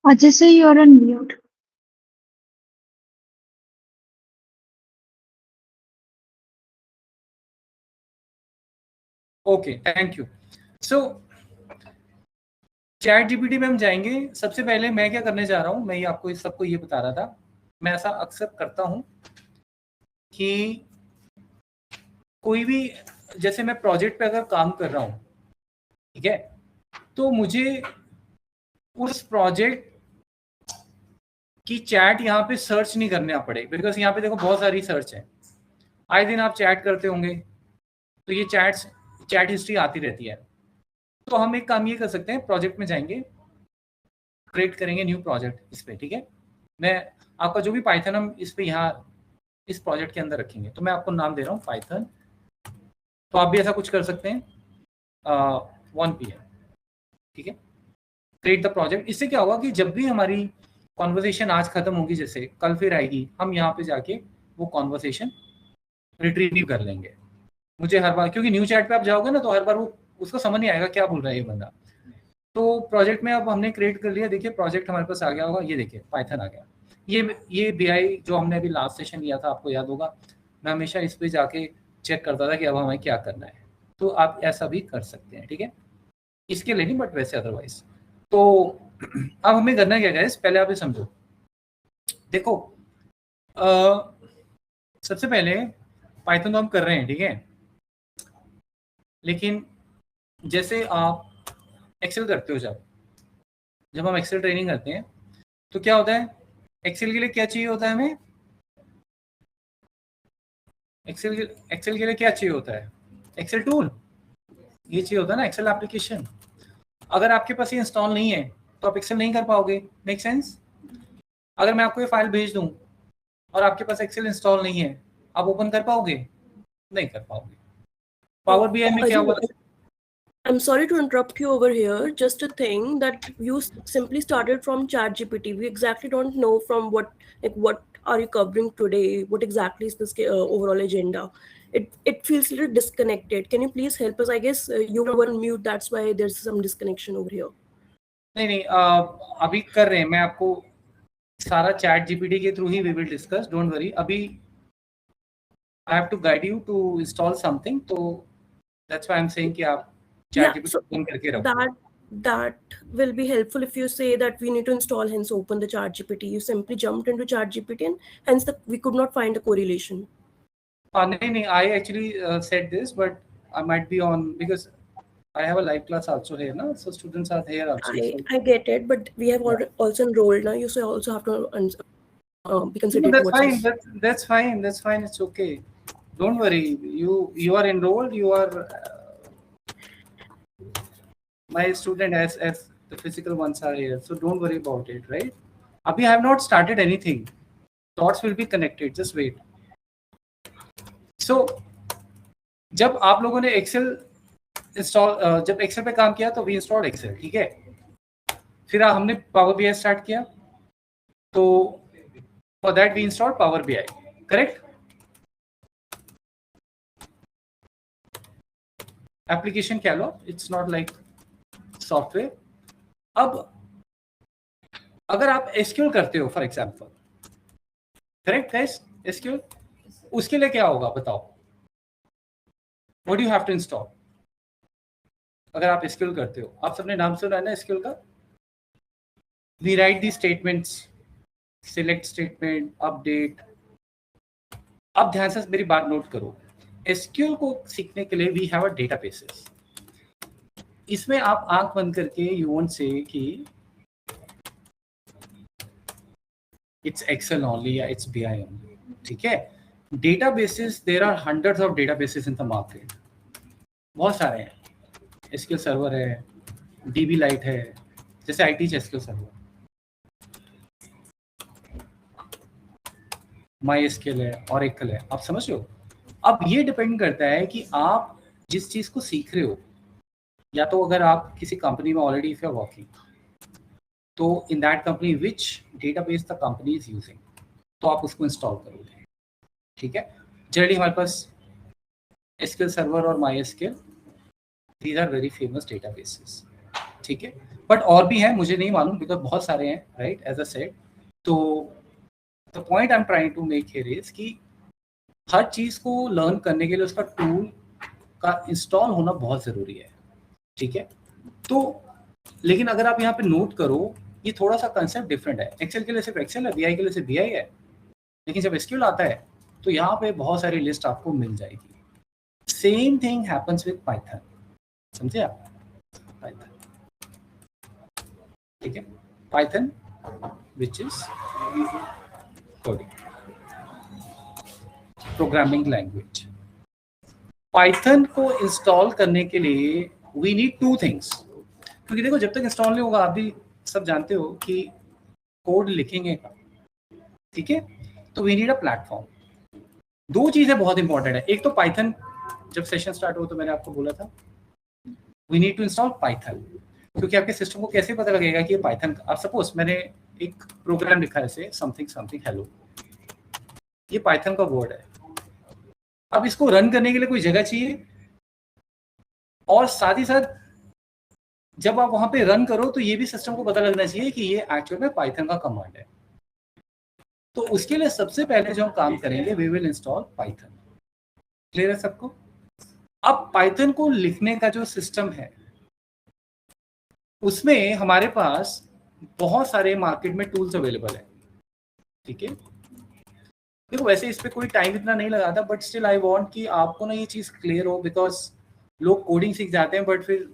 Ajay, you're on mute. Okay, thank you. So chat GPT में हम जाएंगे। सबसे पहले मैं क्या करने जा रहा हूँ, मैं आपको इस सबको ये बता रहा था, मैं ऐसा अक्सर करता हूँ कि कोई भी, जैसे मैं प्रोजेक्ट पे अगर काम कर रहा हूँ, ठीक है, तो मुझे उस प्रोजेक्ट की चैट यहाँ पे सर्च नहीं करना पड़े, बिकॉज यहाँ पे देखो बहुत सारी सर्च है, आए दिन आप चैट करते होंगे तो ये चैट हिस्ट्री आती रहती है। तो हम एक काम ये कर सकते हैं, प्रोजेक्ट में जाएंगे, क्रिएट करेंगे न्यू प्रोजेक्ट इस पे, ठीक है। मैं आपका जो भी पाइथन हम इस पे यहाँ इस प्रोजेक्ट के अंदर रखेंगे, तो मैं आपको नाम दे रहा हूँ पाइथन। तो आप भी ऐसा कुछ कर सकते हैं, 1 PM, ठीक है। Create the project. इससे क्या होगा कि जब भी हमारी कॉन्वर्सेशन आज खत्म होगी, जैसे कल फिर आएगी, हम यहाँ पे जाके वो कॉन्वर्सेशन रिट्रीव कर लेंगे। मुझे हर बार, क्योंकि न्यू चैट पे आप जाओगे ना, तो हर बार वो उसको समझ नहीं आएगा क्या बोल रहा है ये बंदा। तो प्रोजेक्ट में अब हमने क्रिएट कर लिया, देखिए प्रोजेक्ट हमारे पास आ गया होगा, ये देखिए पाइथन आ गया। ये बीआई जो हमने अभी लास्ट सेशन लिया था, आपको याद होगा, मैं हमेशा इस पे जाके चेक करता था कि अब हमें क्या करना है। तो आप ऐसा भी कर सकते हैं, ठीक है, इसके लिए नहीं, बट वैसे अदरवाइज। तो अब हमें करना क्या गाइस, पहले आप ये समझो। देखो सबसे पहले पाइथन तो हम कर रहे हैं, ठीक है, लेकिन जैसे आप एक्सेल करते हो, जब हम एक्सेल ट्रेनिंग करते हैं तो क्या होता है, एक्सेल के लिए क्या चाहिए होता है हमें, एक्सेल के लिए क्या चाहिए होता है, एक्सेल टूल, ये चाहिए होता है ना, एक्सेल एप्लीकेशन। अगर आपके पास ये इंस्टॉल नहीं है तो आप एक्सेल नहीं कर पाओगे, मेक सेंस। अगर मैं आपको ये फाइल भेज दूं और आपके पास एक्सेल इंस्टॉल नहीं है, आप ओपन कर पाओगे, नहीं कर पाओगे। पावर बीआई में क्या हुआ? I'm sorry to interrupt you over here. Just a thing that you simply started from ChatGPT. We exactly don't know from what are you covering today? What exactly is this overall agenda? It feels a little disconnected. Can you please help us? I guess you were on mute. That's why there's some disconnection over here. नहीं, अभी कर रहे हैं, मैं आपको सारा ChatGPT के through ही we will discuss, don't worry. अभी I have to guide you to install something, तो that's why I am saying कि आप चैट जीपीटी ओपन करके रखो। That will be helpful if you say that we need to install, hence open the ChatGPT. You simply jumped into ChatGPT and hence we could not find a correlation. No, I actually said this, but I might be on, because I have a live class also here, no? So students are here also. I get it, but we have also enrolled now. You also have to be considered. No, that's fine. That's fine. It's okay. Don't worry. You are enrolled. You are my student as the physical ones are here. So don't worry about it, right? Abhi I have not started anything. Dots will be connected. Just wait. So जब आप लोगों ने Excel install, जब Excel पे काम किया तो we install Excel, ठीक है। फिर हमने पावर बीआई स्टार्ट किया, तो for that we install power BI, correct. Application क्या लो, इट्स नॉट लाइक सॉफ्टवेयर। अब अगर आप एसक्यूएल करते हो for example, correct guys, SQL, उसके लिए क्या होगा बताओ, what you have to install. अगर आप एसक्यूएल करते हो, आप सबने नाम सुना है ना एसक्यूएल का, we write the statements, select statement, update. अब ध्यान से मेरी बात नोट करो, एसक्यूएल को सीखने के लिए वी हैव अ डेटाबेसेस। इसमें आप आंख बंद करके यू वोंट से कि इट्स एक्सेल ओनली या इट्स बीआई ओनली, ठीक है। Databases, there are hundreds of databases in the market, बहुत सारे हैं। एसक्यूएल सर्वर है, डीबी लाइट है, जैसे IT SQL server, my SQL है, ऑरेकल है, आप समझ रहे हो। अब ये डिपेंड करता है कि आप जिस चीज को सीख रहे हो, या तो अगर आप किसी कंपनी में already if you are working, तो in that company which database the company is using, तो आप उसको इंस्टॉल करोगे, ठीक है। जनरली हमारे पास एसक्यूएल सर्वर और my SQL, these are very famous databases. ठीक है, बट और भी हैं, मुझे नहीं मालूम बिकॉज बहुत सारे हैं, राइट, एज अ सेड। तो the point I am trying to make here is कि हर चीज़ को लर्न करने के लिए उसका टूल का इंस्टॉल होना बहुत ज़रूरी है, ठीक है। तो लेकिन अगर आप यहाँ पे नोट करो, ये थोड़ा सा कंसेप्ट डिफरेंट है। एक्सेल के लिए सिर्फ एक्सेल है, बीआई के लिए सिर्फ बीआई है, लेकिन जब एसक्यूएल आता है तो यहाँ पे बहुत सारी लिस्ट आपको मिल जाएगी। Same thing happens with Python, समझे आप? पाइथन, ठीक है, Python which is coding programming language. Python को इंस्टॉल करने के लिए वी नीड टू थिंग्स, क्योंकि देखो जब तक इंस्टॉल नहीं होगा, आप भी सब जानते हो कि कोड लिखेंगे, ठीक है, तो वी नीड अ प्लेटफॉर्म। दो चीजें बहुत इंपॉर्टेंट है, एक तो पाइथन, जब सेशन स्टार्ट हो तो मैंने आपको बोला था we need to install Python, क्योंकि आपके सिस्टम को कैसे पता लगेगा कि ये पाइथन का, आप सपोज मैंने एक प्रोग्राम लिखा है से समथिंग समथिंग हेलो, ये पाइथन का वर्ड है। अब इसको रन करने के लिए कोई जगह चाहिए, और साथ ही साथ जब आप वहां पे रन करो तो ये भी सिस्टम को पता लगना चाहिए कि ये एक्चुअल में पाइथन का कमांड है। तो उसके लिए सबसे पहले जो हम काम करेंगे, we will install Python. Clear है सबको? अब पाइथन को लिखने का जो सिस्टम है, उसमें हमारे पास बहुत सारे मार्केट में टूल्स अवेलेबल है, ठीक है। देखो वैसे इस पे कोई टाइम इतना नहीं लगाता, बट स्टिल आई वांट कि आपको ना ये चीज़ क्लियर हो, बिकॉज लोग कोडिंग सीख जाते हैं बट फिर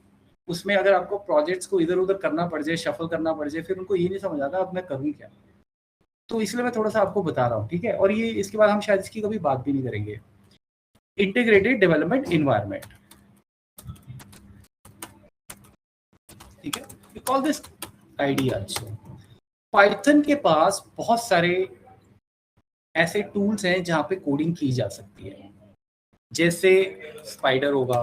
उसमें अगर आपको प्रोजेक्ट्स को इधर उधर करना पड़ जाए, शफल करना पड़ जाए, फिर उनको ये नहीं समझ आता अब मैं करूँ क्या। तो इसलिए मैं थोड़ा सा आपको बता रहा हूँ, ठीक है। और ये इसके बाद हम शायद इसकी कभी बात भी नहीं करेंगे। इंटीग्रेटेड डेवलपमेंट इन्वायरमेंट, ठीक है, we call this IDEs. Python के पास बहुत सारे ऐसे टूल्स हैं जहाँ पे कोडिंग की जा सकती है, जैसे स्पाइडर होगा,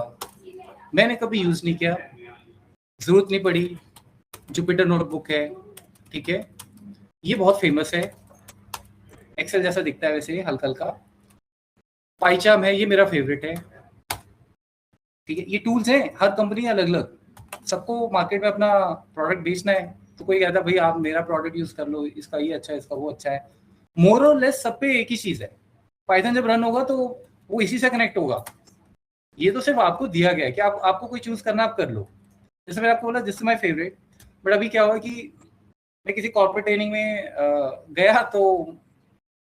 मैंने कभी यूज नहीं किया, जरूरत नहीं पड़ी। जुपिटर नोटबुक है, ठीक है, ये बहुत फेमस है, एक्सेल जैसा दिखता है वैसे हल्का हल्का। पाइचार्म है, ये मेरा फेवरेट है, ठीक है। ये टूल्स हैं, हर कंपनी अलग अलग, सबको मार्केट में अपना प्रोडक्ट बेचना है, तो कोई कहता है भाई आप मेरा प्रोडक्ट यूज कर लो, इसका ये अच्छा है, इसका वो अच्छा है। मोर और लेस सब पे एक ही चीज है, पाइथन जब रन होगा तो वो इसी से कनेक्ट होगा। ये तो सिर्फ आपको दिया गया है कि आपको कोई चूज करना आप कर लो। जैसे मैंने आपको बोला this is my favourite, but अभी क्या हुआ कि मैं किसी कॉर्पोरेट ट्रेनिंग में गया, तो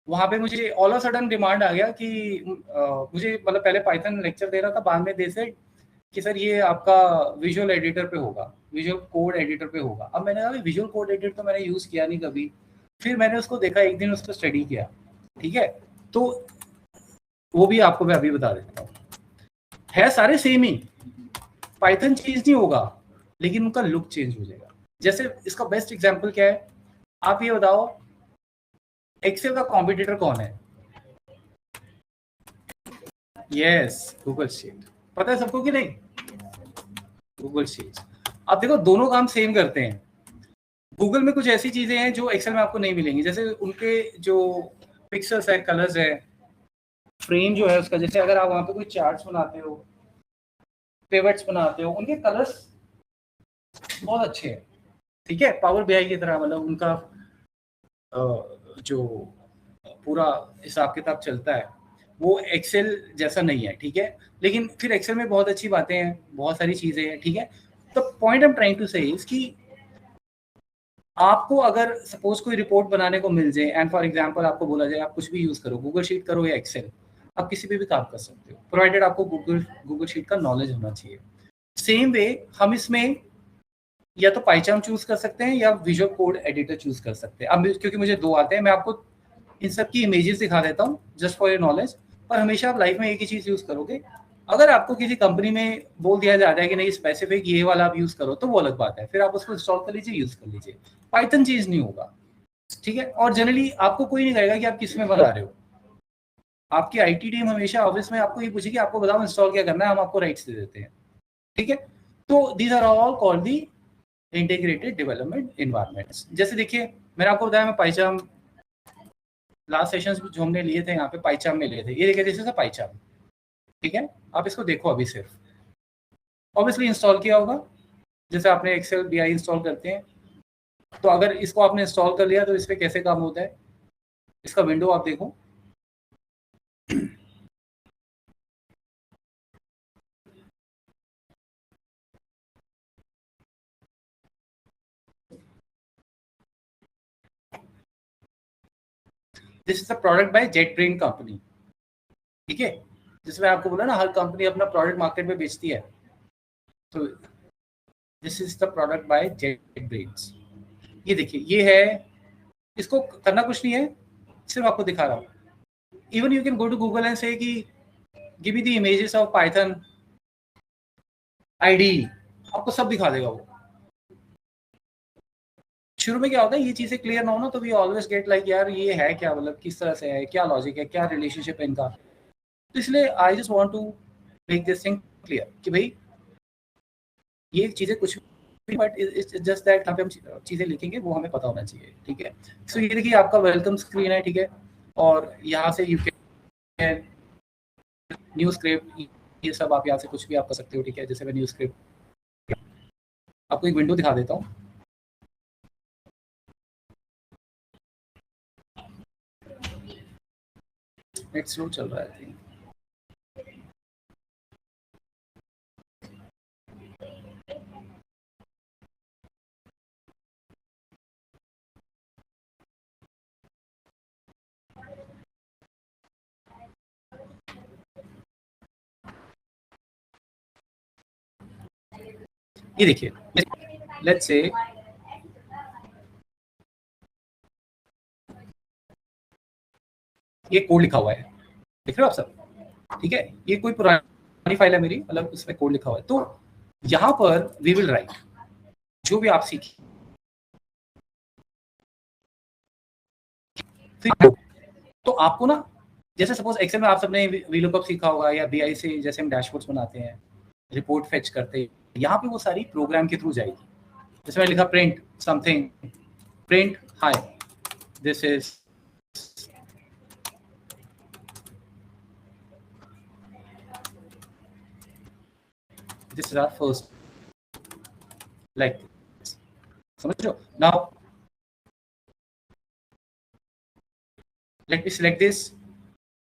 वहाँ पे मुझे ऑल ऑफ सडन डिमांड आ गया कि मुझे मतलब पहले पाइथन लेक्चर दे रहा था, बाद में दे से कि सर ये आपका विजुअल एडिटर पे होगा, विजुअल कोड एडिटर पे होगा। अब मैंने कहा विजुअल कोड एडिटर तो मैंने यूज़ किया नहीं कभी, फिर मैंने उसको देखा, एक दिन उसको स्टडी किया, ठीक है। तो वो भी आपको मैं अभी बता देता हूँ, है सारे सेम ही, पाइथन चेंज नहीं होगा लेकिन उनका लुक चेंज हो जाएगा। जैसे इसका बेस्ट एग्जांपल क्या है, आप ये बताओ एक्सेल का कॉम्पिटिटर कौन है? Yes, Google sheet. पता है सबको कि नहीं? Google sheet. अब देखो दोनों काम सेम करते हैं। गूगल में कुछ ऐसी चीजें हैं जो एक्सेल में आपको नहीं मिलेंगी, जैसे उनके जो पिक्सेल्स है, कलर्स है, फ्रेम जो है उसका, जैसे अगर आप वहां पे कोई चार्ट्स बनाते हो, पिवट्स बनाते हो, उनके कलर्स बहुत अच्छे हैं, ठीक है। पावर बीआई की तरह, मतलब उनका जो पूरा हिसाब किताब चलता है वो एक्सेल जैसा नहीं है, ठीक है। लेकिन फिर एक्सेल में बहुत अच्छी बातें हैं, बहुत सारी चीजें हैं, ठीक है। तो point I am trying to say is कि आपको अगर सपोज कोई रिपोर्ट बनाने को मिल जाए, एंड फॉर एग्जांपल आपको बोला जाए आप कुछ भी यूज करो, गूगल शीट करो या एक्सेल, आप किसी पे भी काम कर सकते हो, प्रोवाइडेड आपको गूगल शीट का नॉलेज होना चाहिए। सेम वे हम इसमें या तो पाइचार्म चूज कर सकते हैं या विजुअल कोड एडिटर चूज कर सकते हैं। अब क्योंकि मुझे दो आते हैं, मैं आपको इन सब की इमेजेस दिखा देता हूँ जस्ट फॉर योर नॉलेज, पर हमेशा आप लाइफ में एक ही चीज यूज करोगे। अगर आपको किसी कंपनी में बोल दिया जाता है कि नहीं स्पेसिफिक ये वाला आप यूज करो, तो वो अलग बात है, फिर आप उसको इंस्टॉल कर लीजिए, यूज कर लीजिए। पाइथन चीज नहीं होगा, ठीक है। और जनरली आपको कोई नहीं कहेगा कि आप किस में बना रहे हो, आपकी आईटी टीम हमेशा ऑफिस में आपको ये पूछेगी आपको बताओ इंस्टॉल क्या करना है, हम आपको राइट्स दे देते हैं, ठीक है। तो these are all called the integrated development environments. जैसे देखिए मैंने आपको बताया, मैं पाइचार्म लास्ट सेशंस जो हमने लिए थे यहाँ पे पाइचार्म में लिए थे, ये देखिए दिस इज अ पाइचार्म, ठीक है। आप इसको देखो, अभी सिर्फ ऑब्वियसली इंस्टॉल किया होगा, जैसे आपने एक्सेल BI इंस्टॉल करते हैं, तो अगर इसको आपने इंस्टॉल कर लिया तो इस पर कैसे काम होता है, इसका विंडो आप देखो। This is the product by JetBrains company, ठीक है, जिसमें आपको बोला ना हर कंपनी अपना प्रोडक्ट मार्केट में बेचती है, तो this is the product by JetBrains। ये देखिए ये है, इसको करना कुछ नहीं है, सिर्फ आपको दिखा रहा हूँ। Even you can go to Google and say कि give me the images of Python IDE, आपको सब दिखा देगा वो। शुरू में क्या होता है, ये चीजें क्लियर ना हो ना, तो वी ऑलवेज गेट लाइक यार ये है क्या, मतलब किस तरह से है, क्या लॉजिक है, क्या रिलेशनशिप है इनका। तो इसलिए I just want to make this thing clear कि भाई ये चीजें कुछ भी, बट इट्स जस्ट दैट हम चीजें लिखेंगे वो हमें पता होना चाहिए, ठीक है। सो ये देखिए आपका वेलकम स्क्रीन है, ठीक है, और यहाँ से यू कैन न्यू स्क्रिप्ट, ये सब आप यहाँ से कुछ भी आप कर सकते हो, ठीक है। जैसे मैं न्यू स्क्रिप्ट आपको एक विंडो दिखा देता हूँ। नेट स्लो चल रहा है आई थिंक। ये देखिए लेट्स से ये कोड लिखा हुआ है, देख रहे हो आप सब, ठीक है। ये कोई पुरानी फाइल है मेरी, मतलब उसमें कोड लिखा हुआ है। तो यहाँ पर वी विल राइट जो भी आप सीखी, तो आपको ना जैसे सपोज एक्सेल में आप सबने वीलुकअप सीखा होगा, या BI से जैसे हम डैशबोर्ड्स बनाते हैं, रिपोर्ट फेच करते हैं, यहाँ पे वो सारी प्रोग्राम के थ्रू जाएगी। जैसे मैंने लिखा print something, print hi, this is our first, like समझ रहे हो। Now let me select this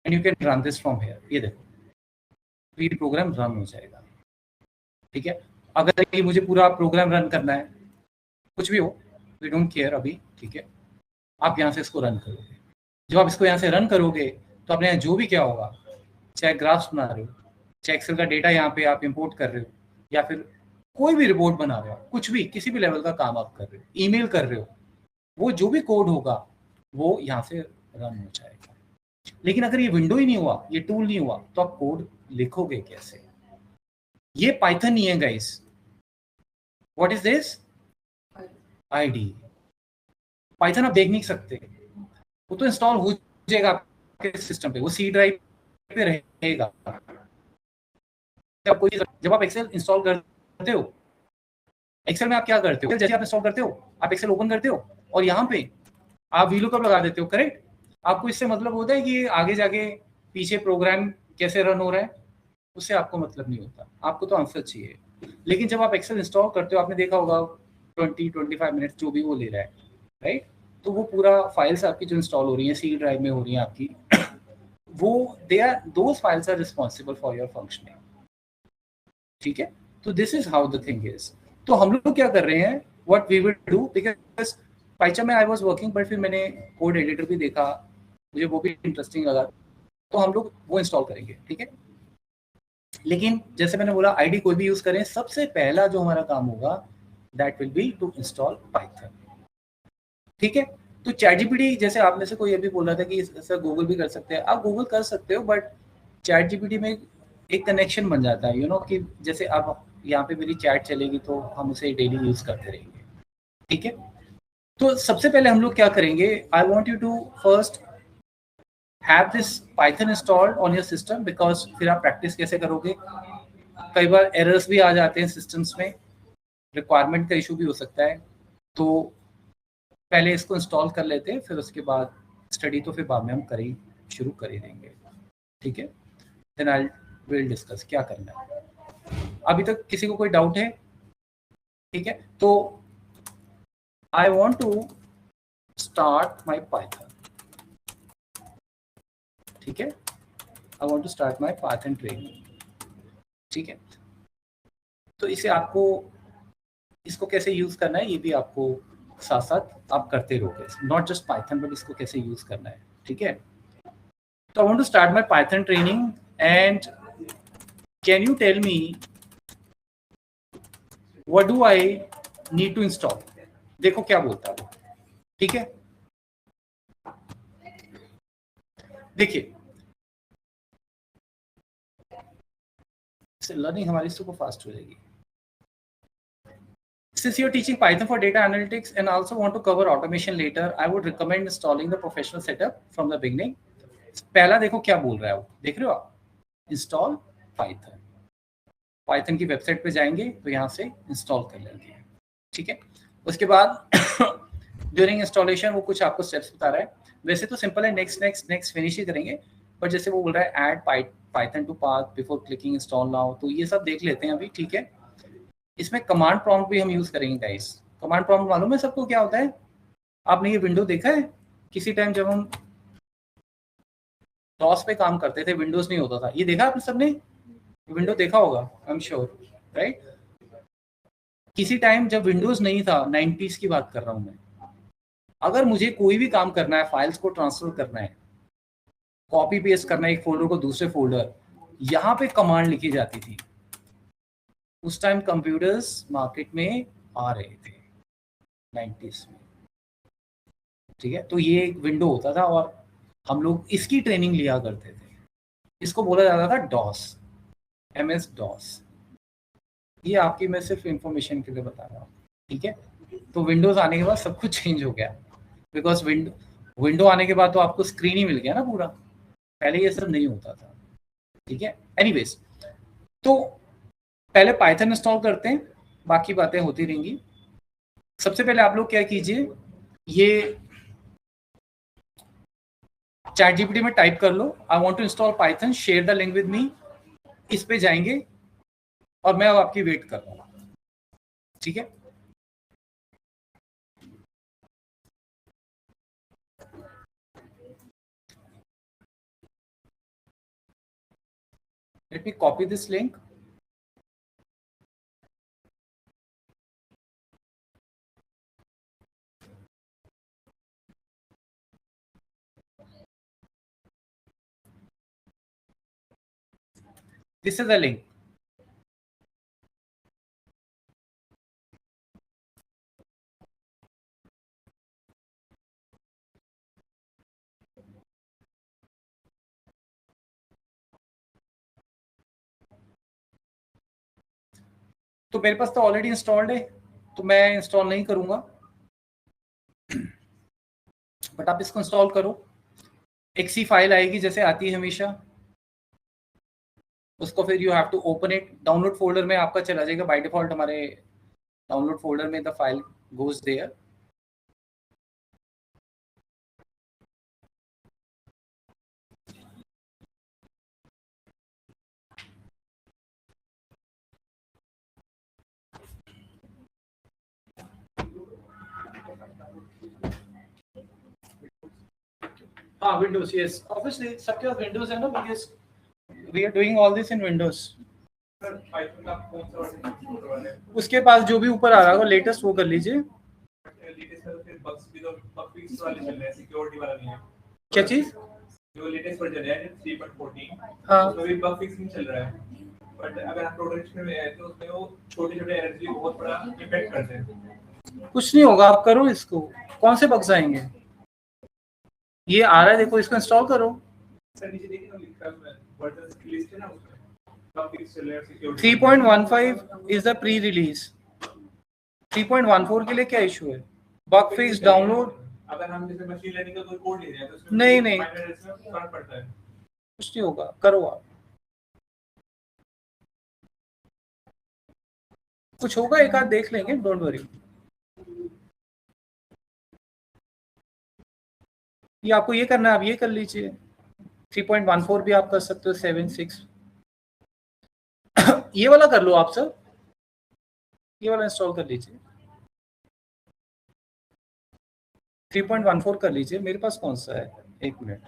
and you can run this from here। ये देखो ये प्रोग्राम रन हो जाएगा, ठीक है। अगर ये मुझे पूरा प्रोग्राम रन करना है, कुछ भी हो, वी डोंट केयर अभी, ठीक है। आप यहाँ से इसको रन करोगे, जब आप इसको यहाँ से रन करोगे तो आपने यहाँ जो भी क्या होगा, चाहे ग्राफ्स बना रहे हो, चाहे एक्सेल का डेटा यहाँ पे आप इंपोर्ट कर रहे हो, या फिर कोई भी रिपोर्ट बना रहे हो, कुछ भी किसी भी लेवल का काम आप कर रहे हो, ईमेल कर रहे हो, वो जो भी कोड होगा वो यहाँ से रन हो जाएगा। लेकिन अगर ये विंडो ही नहीं हुआ, ये टूल नहीं हुआ, तो आप कोड लिखोगे कैसे। ये पाइथन नहीं है guys. What is this? ID. Python आप देख नहीं सकते, वो तो इंस्टॉल हो जाएगा आपके सिस्टम पे, वो C ड्राइव पे रहेगा। जब आप एक्सेल इंस्टॉल करते हो, एक्सेल में आप क्या करते हो, जैसे आप इंस्टॉल करते हो, आप एक्सेल ओपन करते हो और यहाँ पे आप वीलुकअप लगा देते हो, करेक्ट। आपको इससे मतलब होता है कि आगे जाके पीछे प्रोग्राम कैसे रन हो रहा है, उससे आपको मतलब नहीं होता, आपको तो आंसर चाहिए। लेकिन जब आप एक्सेल इंस्टॉल करते हो, आपने देखा होगा 20-25 मिनट जो भी वो ले रहा है, राइट। तो वो पूरा फाइल्स आपकी जो इंस्टॉल हो रही है C ड्राइव में हो रही है आपकी, वो those files are responsible for your functioning, ठीक है। तो this is how the thing is. तो हम लोग क्या कर रहे हैं, what we will do, because Python में आई वाज वर्किंग, बट फिर मैंने कोड एडिटर भी देखा, मुझे वो भी इंटरेस्टिंग लगा, तो हम लोग वो इंस्टॉल करेंगे, ठीक है। लेकिन जैसे मैंने बोला आईडी कोई भी यूज करें, सबसे पहला जो हमारा काम होगा that will be to install Python, ठीक है। तो ChatGPT जैसे आप में से कोई अभी बोल रहा था कि सर गूगल भी कर सकते हैं, आप गूगल कर सकते हो, बट ChatGPT में एक कनेक्शन बन जाता है, यू नो, कि जैसे आप यहाँ पे मेरी चैट चलेगी तो हम उसे डेली यूज करते रहेंगे, ठीक है। तो सबसे पहले हम लोग क्या करेंगे, I want you to first have this Python installed on your system, because फिर आप प्रैक्टिस कैसे करोगे, कई बार एरर्स भी आ जाते हैं सिस्टम्स में, रिक्वायरमेंट का इशू भी हो सकता है। तो पहले इसको इंस्टॉल कर लेते हैं, फिर उसके बाद स्टडी तो फिर बाद में हम शुरू कर ही देंगे, ठीक है। देन आई विल डिस्कस क्या करना है। अभी तक किसी को कोई डाउट है? ठीक है, तो I want to start my Python, ठीक है, I want to start my Python training, ठीक है। तो इसे आपको इसको कैसे यूज करना है ये भी आपको साथ साथ आप करते रहोगे, नॉट जस्ट पाइथन बट इसको कैसे यूज करना है, ठीक है। तो I want to start my Python training and can you tell me what do I need to install. देखो क्या बोलता है, ठीक है। देखिए लर्निंग हमारी सुपर फास्ट हो जाएगी। Since you're teaching Python for data analytics and also want to cover automation later, I would recommend installing the professional setup from the beginning. पहला देखो क्या बोल रहा है वो, देख रहे हो आप, इंस्टॉल पाइथन। पाइथन की वेबसाइट पे जाएंगे तो यहाँ से इंस्टॉल कर लेंगे, ठीक है। उसके बाद ड्यूरिंग इंस्टॉलेशन वो कुछ आपको स्टेप्स बता रहा है, वैसे तो सिंपल है, नेक्स्ट नेक्स्ट नेक्स्ट फिनिश ही करेंगे, पर जैसे वो बोल रहा है add Python to path before clicking install now, तो ये सब देख लेते हैं अभी, ठीक है। इसमें कमांड प्रॉम्प्ट भी हम यूज करेंगे गाइस। कमांड प्रॉम्प्ट मालूम है सबको क्या होता है? आपने ये विंडो देखा है किसी टाइम जब हम डॉस पे काम करते थे, विंडोज नहीं होता था, ये देखा आपने सबने? विंडो देखा होगा आई एम श्योर, राइट। किसी टाइम जब विंडोज नहीं था, 90s की बात कर रहा हूं मैं, अगर मुझे कोई भी काम करना है, फाइल्स को ट्रांसफर करना है, कॉपी पेस्ट करना है एक फोल्डर को दूसरे फोल्डर, यहाँ पे कमांड लिखी जाती थी। उस टाइम कंप्यूटर्स मार्केट में आ रहे थे 90s में, ठीक है। तो ये एक विंडो होता था और हम लोग इसकी ट्रेनिंग लिया करते थे। इसको बोला जाता था डॉस, MS डॉस। ये आपकी मैं सिर्फ इंफॉर्मेशन के लिए बता रहा हूँ, ठीक है। तो विंडोज आने के बाद सब कुछ चेंज हो गया, बिकॉज विंडो आने के बाद तो आपको स्क्रीन ही मिल गया ना पूरा, पहले ये सब नहीं होता था, ठीक है। एनीवेज, तो पहले पाइथन इंस्टॉल करते हैं, बाकी बातें होती रहेंगी। सबसे पहले आप लोग क्या कीजिए, ये चैट जीपीटी में टाइप कर लो, I want to install Python, share the link with me. इस पे जाएंगे और मैं अब आपकी वेट कर रहा हूँ, ठीक है। Let me copy this link. This is the link. तो मेरे पास तो ऑलरेडी इंस्टॉल्ड है, तो मैं इंस्टॉल नहीं करूंगा, बट आप इसको इंस्टॉल करो। एक्सी फाइल आएगी जैसे आती है हमेशा, उसको फिर you have to open it. Download folder में आपका चला जाएगा बाय डिफॉल्ट, हमारे डाउनलोड फोल्डर में द फाइल गोज देयर। हाँ विंडोज, यस ऑब्वियसली सबके पास विंडोज है ना, because we are doing all this in Windows. उसके पास जो भी ऊपर आ रहा होगा लेटेस्ट वो कर लीजिए। क्या चीज? जो लेटेस्ट वर्जन है 3.14, हाँ उसमें भी बग फिक्सिंग चल रहा है, बट अगर आप प्रोडक्शन में है तो उसमें वो छोटे-छोटे एरर्स भी बहुत बड़ा इम्पैक्ट करते हैं। कुछ नहीं होगा, आप करो इसको। कौन से बग्स आएंगे? ये आ रहा है देखो, इसको इंस्टॉल करो। सर नीचे देखिए ना, लिखा है वर्जन की लिस्ट है ना, उसमें बग फिक्स चल रहा है security. 3.15 is the pre release. 3.14 के लिए क्या इशू है? Bug fix download. अगर हम जैसे मशीन लर्निंग का कोई कोड ले रहे हैं तो उसमें नहीं नहीं माइनर इसमें फर्क पड़ता है। कुछ नहीं होगा, करो आप। कुछ होगा, एक आध देख लेंगे, डोंट वरी। ये आपको ये करना है, आप ये कर लीजिए। 3.14 भी आप कर सकते हो, 7.6 ये वाला कर लो आप सर। ये वाला इंस्टॉल कर लीजिए, 3.14 कर लीजिए। मेरे पास कौन सा है, एक मिनट।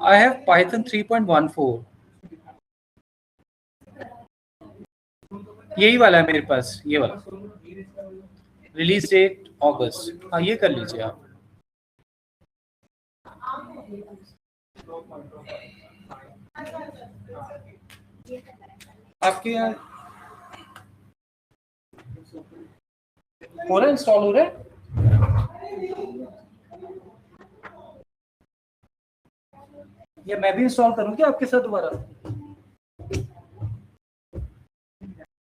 I have Python 3.14, यही वाला है मेरे पास, ये वाला। रिलीज डेट अगस्त, हाँ ये कर लीजिए आप। आपके यहाँ हो रहा है, इंस्टॉल हो रहा है? या मैं भी इंस्टॉल करूं क्या आपके साथ दोबारा?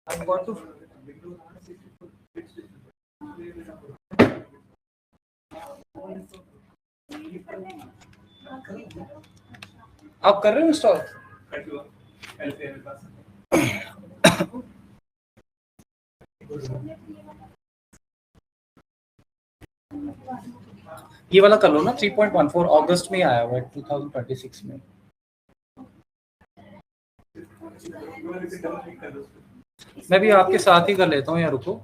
I'm going to आप कर रहे हो इंस्टॉल? ये वाला कर लो ना, 3.14 अगस्त में आया हुआ है 2026 में। मैं भी आपके साथ ही कर लेता हूँ यार, रुको।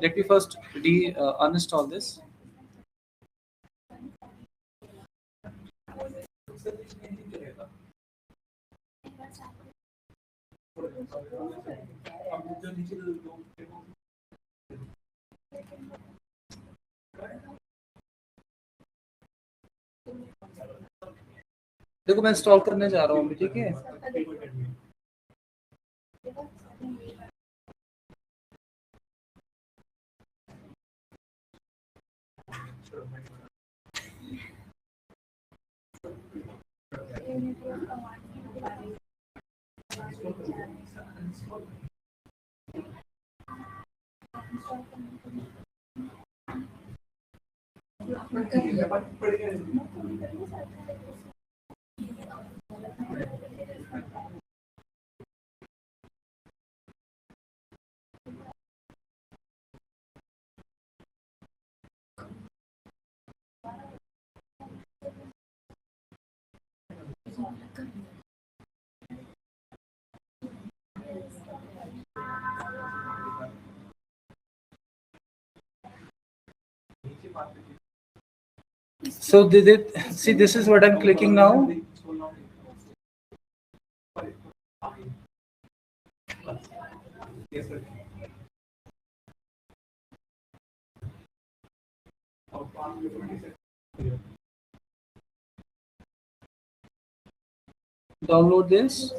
Let me first uninstall this. देखो मैं इंस्टॉल करने जा रहा हूँ, ठीक है? So did it, see this is what I'm clicking now. Download this.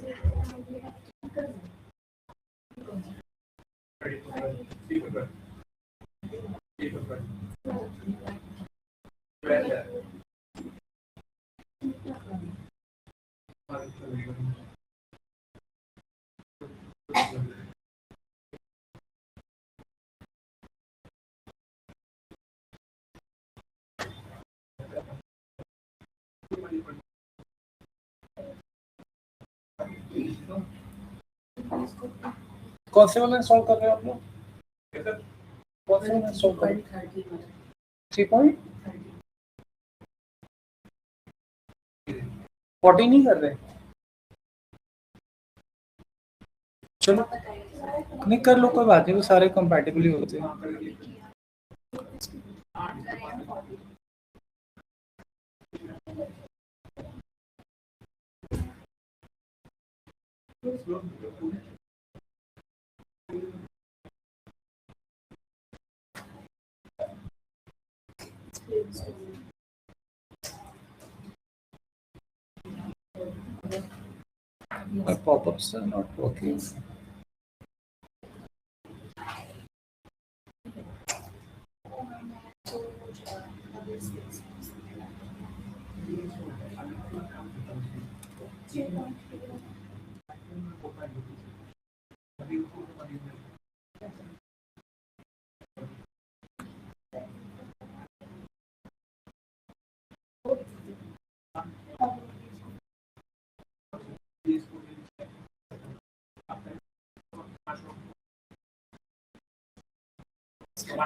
कौन से वाला इंस्टॉल कर रहे हो आप लोग? कौन से वाला इंस्टॉल कर रहे हो? 3.14 नहीं कर रहे? चलो नहीं कर लो, कोई बात नहीं, वो सारे कंपैटिबल ही होते हैं। My pop-ups are not working.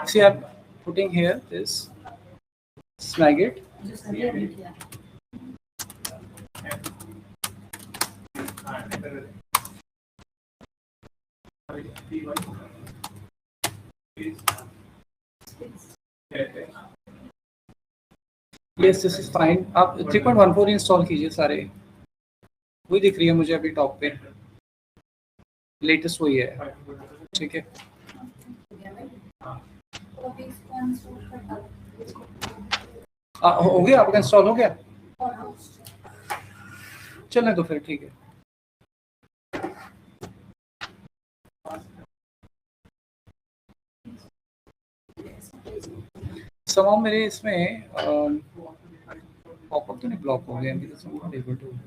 See, I'm putting here this Snagit. Yes, this is fine. आप 3.14 इंस्टॉल कीजिए सारे. वही दिख रही है मुझे अभी टॉप पे. लेटेस्ट वही है. ठीक है. हो गया आपका इंस्टॉल हो गया. चलने तो फिर ठीक है. समाम मेरे इसमें पॉपअप तो नहीं ब्लॉक हो गया. because I'm not able to.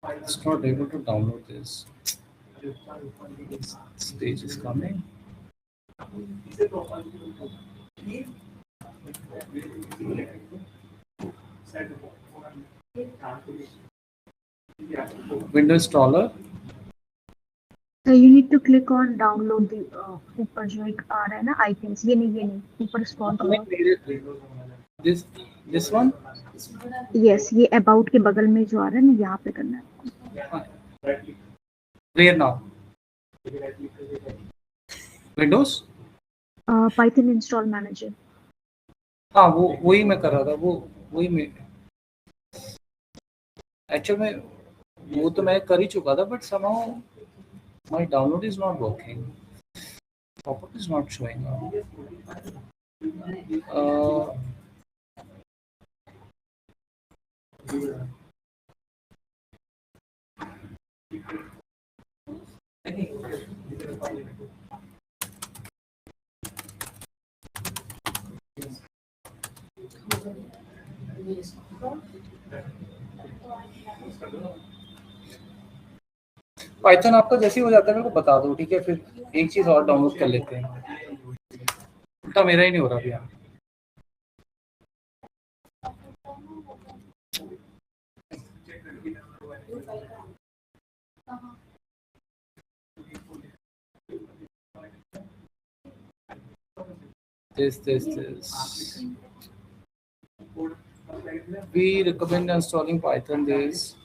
It's not able to download this. This page is coming. Window installer. So you need to click on download the ऊपर जो एक आ रहा है ना icons. ये नहीं ऊपर scroll करो. This one. Yes, ये about के बगल में जो आ रहा है ना यहाँ पे करना है. Where now? Windows. Python install manager. हाँ वही मैं कर रहा था. वही मैं एक्चुअली में वो तो मैं कर ही चुका था. But somehow my download is not working. Pop-up is not showing up. Python आपका जैसे ही हो जाता है मेरे को बता दो. ठीक है. फिर एक चीज और डाउनलोड कर लेते हैं. उल्टा मेरा ही नहीं हो रहा अभी. This. We recommend installing Python. This.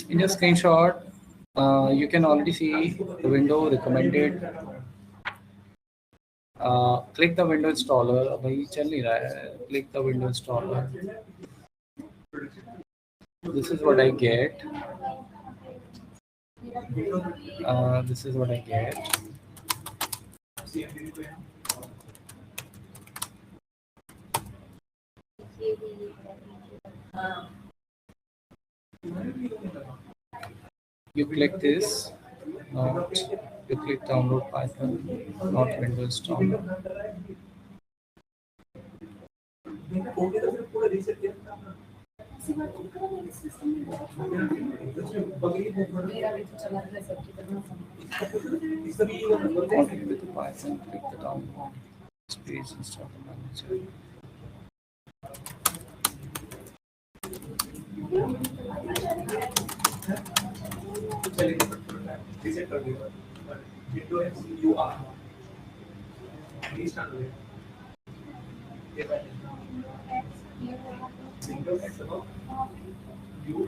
In your screenshot, you can already see the window recommended. Click the window installer. भाई चल नहीं रहा है. Click the window installer. This is what I get. This is what I get. You click this. Not. You click download Python. Not Windows download. Continue with the Python. Click the download. Space install the manager. Restart हो गया। ये बात है। Windows X दबाओ। View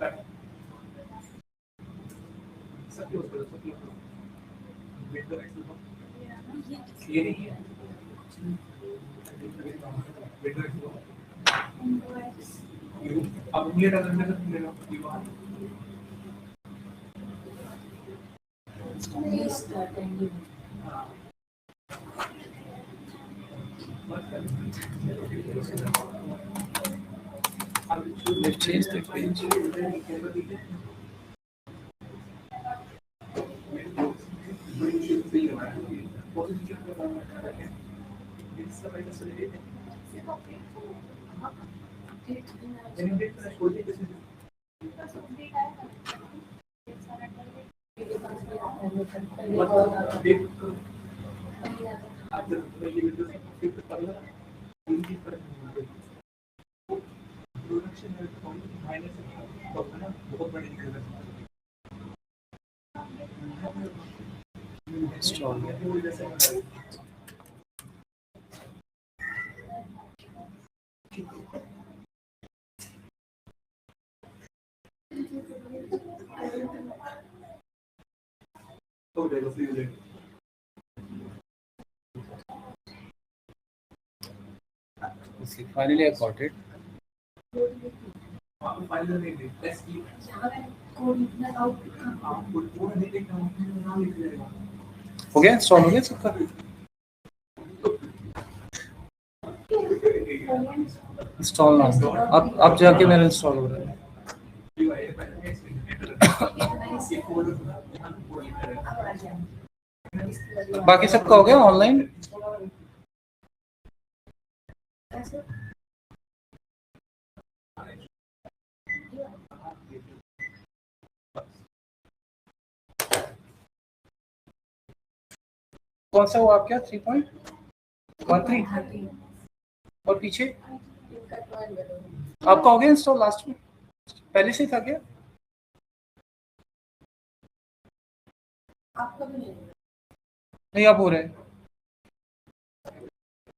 Back। सब close करो, सब close करो। Windows X दबाओ। ये नहीं है। Windows X दबाओ। View अब ये डालने का ले लो view बाहर। हाँ। Let's change the page. बहुत बड़ी दिक्कत है। Install है। हो जाएगा फ्री हो जाएगा। Okay, finally I got it. आप फाइल नहीं दे टेस्ट की कोड नहीं देखना नाम लिख देगा। हो गया इंस्टॉल हो गया सबका। इंस्टॉल ना अब जाके मेरा इंस्टॉल हो रहा है। बाकी सबका हो गया ऑनलाइन। कौन सा हुआ आपका 3.13 और पीछे आपका हो गया इंस्टॉल लास्ट में पहले से ही था क्या? नहीं अब हो रहा है।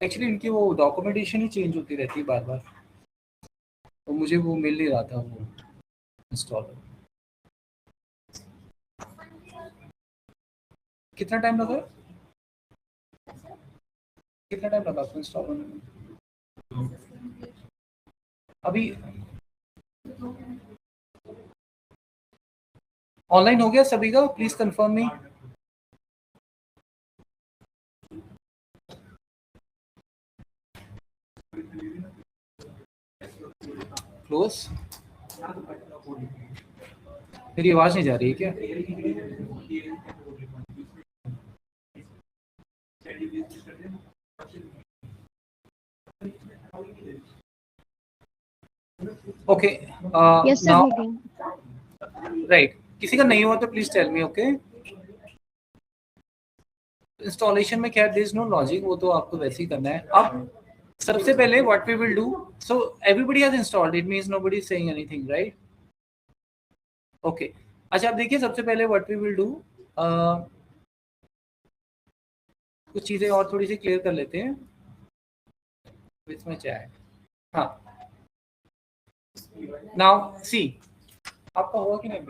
एक्चुअली इनकी वो डॉक्यूमेंटेशन ही चेंज होती रहती है बार बार, तो मुझे वो मिल नहीं रहा था वो इंस्टॉल। कितना टाइम लगा? कितना टाइम लगा आपको इंस्टॉल होने में? अभी ऑनलाइन हो गया सभी का? Please confirm me. क्लोज। मेरी आवाज नहीं जा रही है क्या? Okay Yes, sir. Now Meeting. Right, किसी का नहीं हुआ तो please tell me. Okay, installation में क्या देयर इज नो लॉजिक, वो तो आपको वैसे ही करना है। अब सबसे पहले what we will do, so everybody has installed, it means nobody is saying anything, right? Okay, अच्छा अब देखिए सबसे पहले व्हाट वी विल डू, कुछ चीजें और थोड़ी सी क्लियर कर लेते हैं इसमें चैट। हाँ, नाउ सी, आपका हुआ कि नहीं?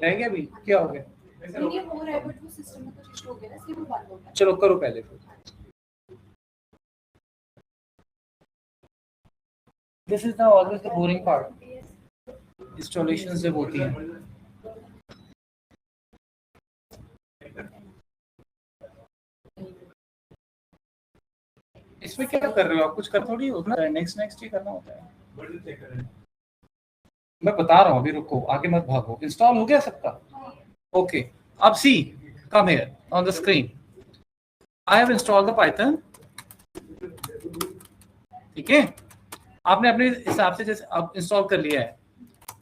रह गया अभी? क्या हो गया? चलो करो पहले फिर। This is the always the boring part, installation जब होती है। इसमें क्या कर रहे हो आप? कुछ कर थोड़ी होता है, नेक्स्ट ही करना होता है। मैं बता रहा हूँ अभी, रुको आगे मत भागो। इंस्टॉल हो गया सबका? ओके, अब see come here on the screen, I have installed the Python. ठीक है, आपने अपने हिसाब से जैसे अब इंस्टॉल कर लिया है।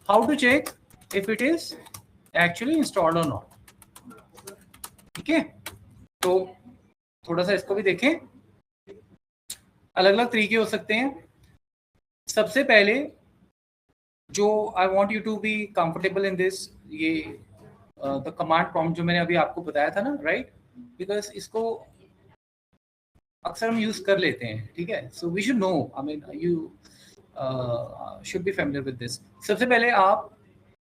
How to check if it is actually installed और नॉट? ठीक है, तो थोड़ा सा इसको भी देखें। अलग अलग तरीके हो सकते हैं। सबसे पहले जो I want you to be comfortable in this, ये द कमांड प्रॉम्प्ट जो मैंने अभी आपको बताया था ना, राइट, बिकॉज इसको अक्सर हम यूज कर लेते हैं, ठीक है. So we should know, I mean you should be familiar with this. सबसे पहले आप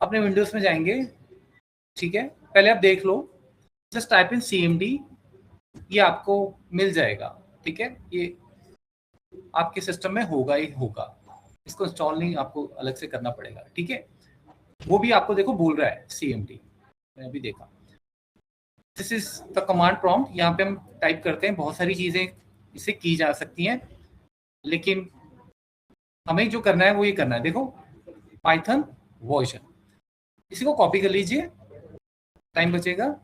अपने विंडोज में जाएंगे, ठीक है. पहले आप देख लो, जस्ट टाइप इन CMD, ये आपको मिल जाएगा, ठीक है. ये आपके सिस्टम में होगा ही होगा, इसको इंस्टॉल नहीं आपको अलग से करना पड़ेगा, ठीक है. वो भी आपको देखो बोल रहा है CMD, मैंने अभी देखा. This is the command prompt. यहाँ पे हम टाइप करते हैं, बहुत सारी चीजें इससे की जा सकती हैं, लेकिन हमें जो करना है वो ये करना है. देखो, पाइथन वर्जन, इसी को कॉपी कर लीजिए, टाइम बचेगा.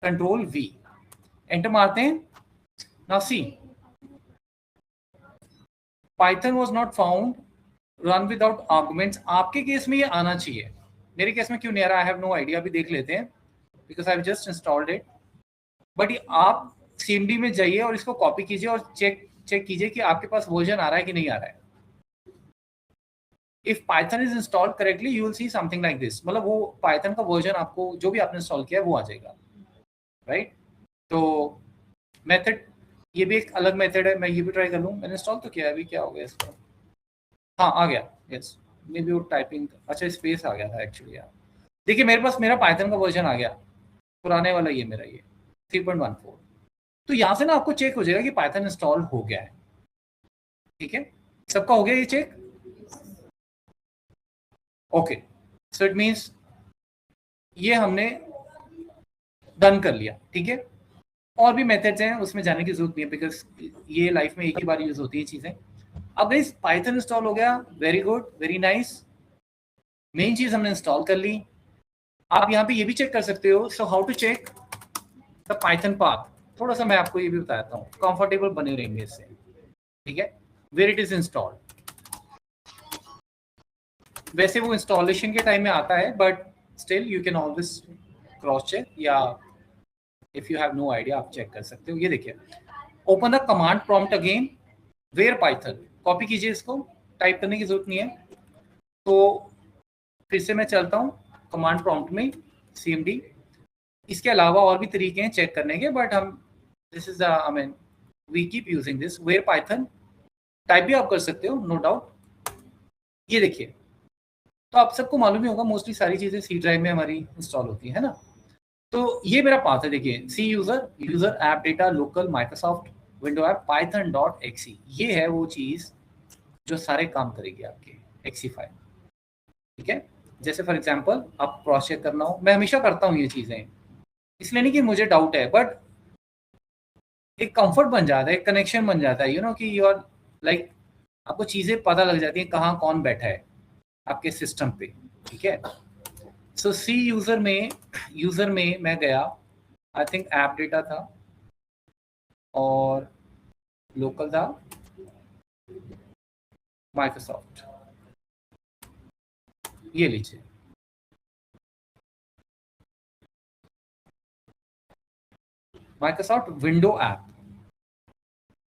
Ctrl+V, एंटर मारते हैं. Now see, Python was not found, run without arguments. आपके केस में ये आना चाहिए, मेरे केस में क्यों नहीं आ रहा, आई हैव नो आइडिया. अभी देख लेते हैं, because I have just installed it. But आप CMD में जाइए और इसको कॉपी कीजिए और चेक कीजिए कि आपके पास वर्जन आ रहा है कि नहीं आ रहा है. If Python is installed correctly, you will see something like this. मतलब वो पाइथन का वर्जन आपको जो भी आपने इंस्टॉल किया है वो आ जाएगा, राइट. तो मेथड, ये भी एक अलग मेथड है. मैं ये भी ट्राई कर लूँ, मैंने इंस्टॉल तो किया है, अभी क्या हो गया इसका. हाँ, आ गया. यस, मे बी वो टाइपिंग, अच्छा स्पेस आ गया था एक्चुअली. यार देखिए, मेरे पास मेरा पाइथन का वर्जन आ गया, पुराने वाला ये मेरा, ये 3.14. तो यहाँ से ना आपको चेक हो जाएगा कि पाइथन इंस्टॉल हो गया है, ठीक है. सबका हो गया ये check, okay. So it means ये हमने डन कर लिया, ठीक है. और भी मेथड्स हैं, उसमें जाने की जरूरत नहीं है, बिकॉज ये लाइफ में एक ही बार यूज होती है चीजें. अब गाइस पाइथन इंस्टॉल हो गया, very good, very nice. Main चीज हमने इंस्टॉल कर ली. आप यहाँ पे ये भी चेक कर सकते हो. So how to check the Python path, थोड़ा सा मैं आपको ये भी बताता हूँ, कंफर्टेबल बने रहेंगे इससे, ठीक है. वेयर इट इज इंस्टॉल्ड, वैसे वो इंस्टॉलेशन के टाइम में आता है, but still you can always cross check, या if you have no idea आप चेक कर सकते हो. ये देखिए, open the command prompt again, where Python, copy कीजिए, इसको टाइप करने की जरूरत नहीं है. तो फिर से मैं चलता हूँ कमांड प्रॉम्प्ट में, CMD. इसके अलावा और भी तरीके हैं चेक करने के, बट हम this is I mean we keep using this. Where Python type भी आप कर सकते हो, नो डाउट. ये देखिए, तो आप सबको मालूम ही होगा, मोस्टली सारी चीजें C ड्राइव में हमारी इंस्टॉल होती है ना. तो ये मेरा पाथ है, देखिए, C user app data local Microsoft window app python.exe. ये है वो चीज जो सारे काम करेगी आपके exe फाइल, ठीक है. जैसे फॉर एग्जांपल आप क्रॉस चेक करना हो, मैं हमेशा करता हूँ ये चीजें, इसलिए नहीं कि मुझे डाउट है, बट एक कंफर्ट बन जाता है, एक कनेक्शन बन जाता है, यू नो, कि यू आर लाइक, आपको चीजें पता लग जाती है कहाँ कौन बैठा है आपके सिस्टम पे, ठीक है. सो C यूजर में मैं गया, आई थिंक ऐप डेटा था और लोकल था माइक्रोसॉफ्ट. ये लीजिए, माइक्रोसॉफ्ट विंडो ऐप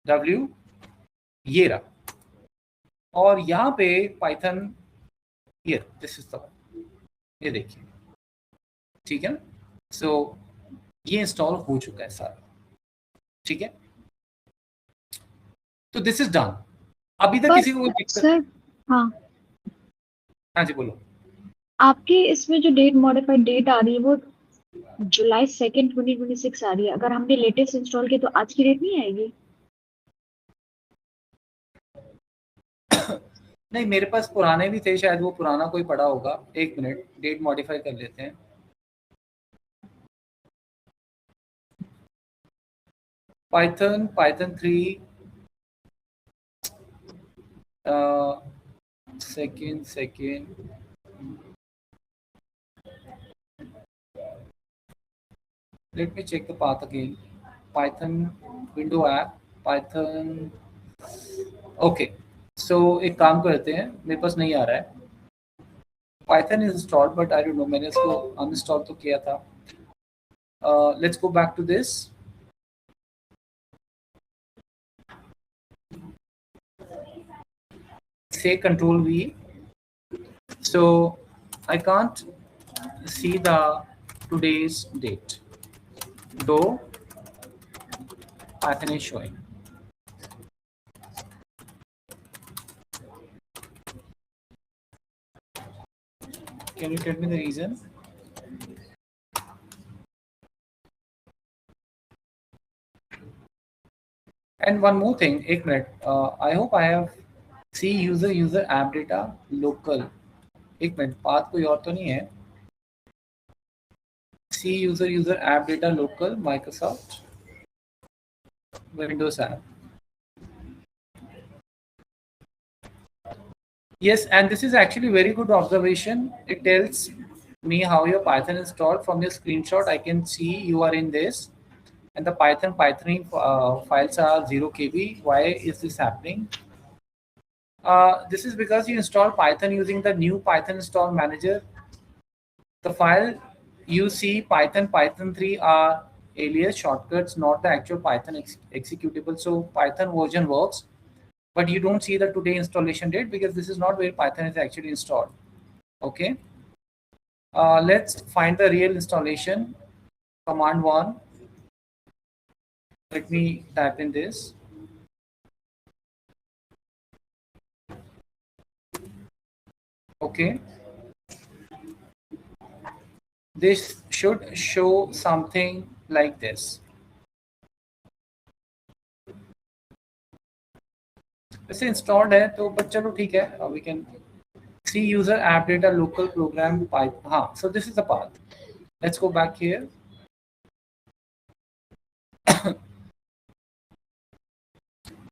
W, ये रहा. और यहाँ पे पाइथन, ये दिस इज द, ये देखिए, ठीक है ना. सो ये इंस्टॉल हो चुका है सारा, ठीक है. तो दिस इज डन. अभी तक किसी को कोई दिक्कत? सर, हाँ, हाँ जी बोलो. आपके इसमें जो डेट मॉडिफाइड डेट आ रही है वो July 2nd 2026 आ रही है. अगर हमने लेटेस्ट इंस्टॉल किया तो आज की डेट नहीं आएगी? नहीं, मेरे पास पुराने भी थे, शायद वो पुराना कोई पड़ा होगा. एक मिनट, डेट मॉडिफाई कर लेते हैं. Python 3 second let me check the path again. Python window app, Python. Okay, so एक काम करते हैं, मेरे पास नहीं आ रहा है. Python is installed, but I don't know, मैंने इसको uninstall तो किया था. Let's go back to this. Say Ctrl+V, So I can't see the today's date, though Python is showing. Can you tell me the reason? And one more thing, एक minute, I hope I have see user app data local. एक minute, path कोई और तो नहीं है? See user app data local Microsoft Windows app. Yes, and this is actually very good observation. It tells me how your Python is installed. From your screenshot, I can see you are in this, and the Python files are 0 KB. Why is this happening? This is because you install Python using the new Python install manager. The file you see Python 3 are alias shortcuts, not the actual Python executable. So Python version works, but you don't see the today installation date because this is not where Python is actually installed. Okay. Let's find the real installation. Command 1. Let me type in this. Okay. This should show something like this. वैसे installed है तो but चलो ठीक है. We can see user app data local program Python. हाँ, so this is the path. Let's go back here.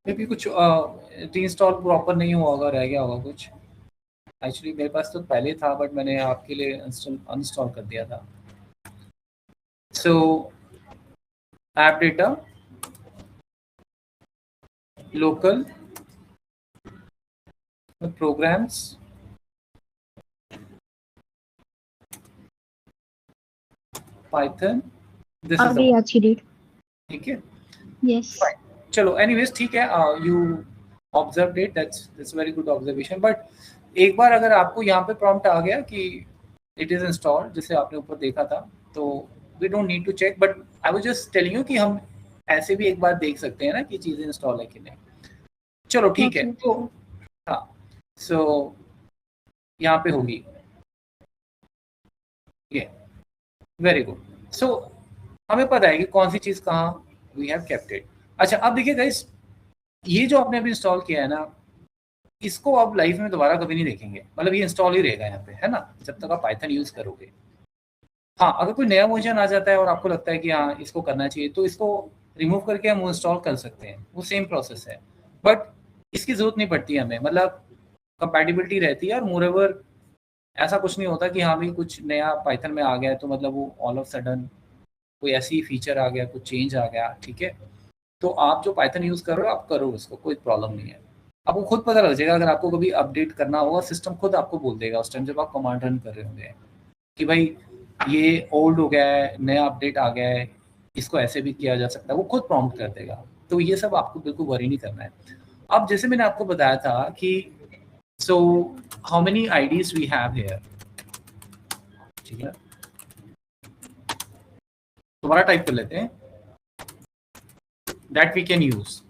Maybe कुछ reinstall proper नहीं हुआ होगा, रह गया होगा कुछ. Actually मेरे पास तो पहले था but मैंने आपके लिए uninstall कर दिया था. So app data local programs Python. This is the अच्छी डेट. ठीक है. Yes. Fine. चलो anyways ठीक है. You observed it. That's very good observation. But एक बार अगर आपको यहाँ पे prompt आ गया कि it is installed, जैसे आपने ऊपर देखा था, तो we don't need to check. But I was just telling you कि हम ऐसे भी एक बार देख सकते हैं ना कि चीजें इंस्टॉल है कि नहीं. चलो ठीक है. तो हाँ, so यहाँ पे होगी ये. Very good. सो हमें पता है कि कौन सी चीज कहाँ वी हैव केप्ट इट. अच्छा, अब देखिए गाइस, ये जो आपने अभी इंस्टॉल किया है ना, इसको आप लाइफ में दोबारा कभी नहीं देखेंगे. मतलब ये इंस्टॉल ही रहेगा यहाँ पे, है ना, जब तक आप पाइथन यूज करोगे. हाँ, अगर कोई नया वर्जन आ जाता है और आपको लगता है कि हाँ इसको करना चाहिए, तो इसको रिमूव करके हम इंस्टॉल कर सकते हैं. वो सेम प्रोसेस है, बट इसकी जरूरत नहीं पड़ती हमें. मतलब कंपैटिबिलिटी रहती है. और मोरओवर ऐसा कुछ नहीं होता कि हाँ भाई कुछ नया पाइथन में आ गया तो मतलब वो ऑल ऑफ सडन कोई ऐसी फीचर आ गया, कुछ चेंज आ गया. ठीक है, तो आप जो पाइथन यूज कर रहे हो आप करो, उसको कोई प्रॉब्लम नहीं है. आपको खुद पता लग जाएगा. अगर आपको कभी अपडेट करना होगा, सिस्टम खुद आपको बोल देगा उस टाइम जब आप कमांड रन कर रहे होंगे कि भाई ये ओल्ड हो गया है, नया अपडेट आ गया है, इसको ऐसे भी किया जा सकता है. वो खुद प्रॉम्प्ट कर देगा. तो ये सब आपको बिल्कुल वरी नहीं करना है. अब जैसे मैंने आपको बताया था कि so how many IDs we have here. ठीक है, दोबारा टाइप कर लेते हैं. that we can use.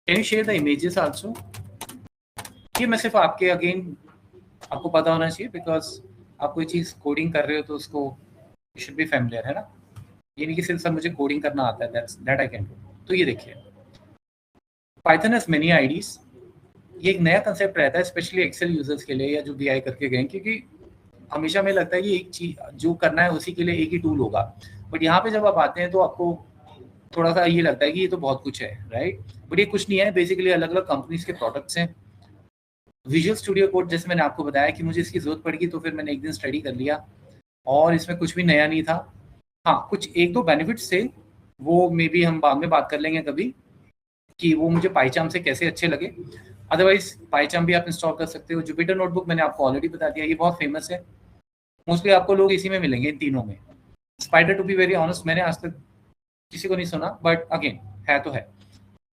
Can you share the images also? ये मैं सिर्फ आपके अगेन आपको पता होना चाहिए, बिकॉज आप कोई चीज़ कोडिंग कर रहे हो तो उसको शुड बी फैमिलियर, है ना. ये नहीं कि सिर्फ सब मुझे कोडिंग करना आता है, दैट आई कैन डू. तो ये देखिए, पाइथन हैज मेनी आईडीज. ये एक नया कंसेप्ट रहता है स्पेशली एक्सेल यूजर्स के लिए या जो बीआई करके गए, क्योंकि हमेशा में लगता है कि एक चीज जो करना है उसी के लिए एक ही टूल होगा. बट यहाँ पे जब आप आते हैं तो आपको थोड़ा सा ये लगता है कि ये तो बहुत कुछ है, राइट. बट ये कुछ नहीं है. बेसिकली अलग अलग कंपनीज के प्रोडक्ट्स हैं. विजुअल स्टूडियो कोड जैसे मैंने आपको बताया कि मुझे इसकी जरूरत पड़ेगी, तो फिर मैंने एक दिन स्टडी कर लिया और इसमें कुछ भी नया नहीं था. हाँ, कुछ एक दो बेनिफिट्स थे, वो मे बी हम बाद में बात कर लेंगे कभी कि वो मुझे पाइचाम से कैसे अच्छे लगे. अदरवाइज पाइचाम भी आप इंस्टॉल कर सकते हो. जुपिटर नोटबुक मैंने आपको ऑलरेडी बता दिया, ये बहुत फेमस है. मोस्टली आपको लोग इसी में मिलेंगे, इन तीनों में. Spyder to be very honest मैंने आज तक किसी को नहीं सुना, बट अगेन है तो है.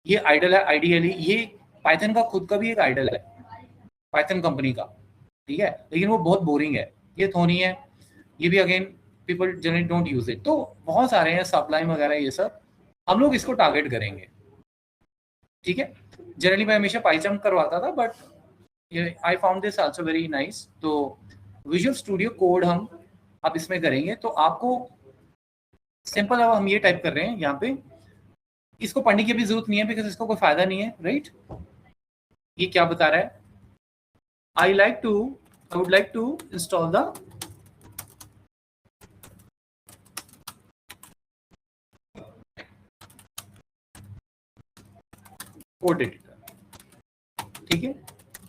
ये आइडल है. आइडियली ये पाइथन का खुद का भी एक आइडल है, पाइथन कंपनी का. ठीक है, लेकिन वो बहुत बोरिंग है। ये थोनी है, ये भी again people generally don't use it. तो बहुत सारे हैं सबलाइन वगैरह, ये सब हम लोग इसको टारगेट करेंगे। ठीक है, जनरली मैं हमेशा पाइथन करवाता था, but I found this also very nice. तो विजुअल स्टूडियो कोड हम आप इसमें करेंगे, तो आपको सिंपल, अब हम ये टाइप कर रहे हैं यहाँ पे, इसको पढ़ने की भी जरूरत नहीं है बिकॉज इसको कोई फायदा नहीं है, राइट। ये क्या बता रहा है, I would like to install the code editor. ठीक है,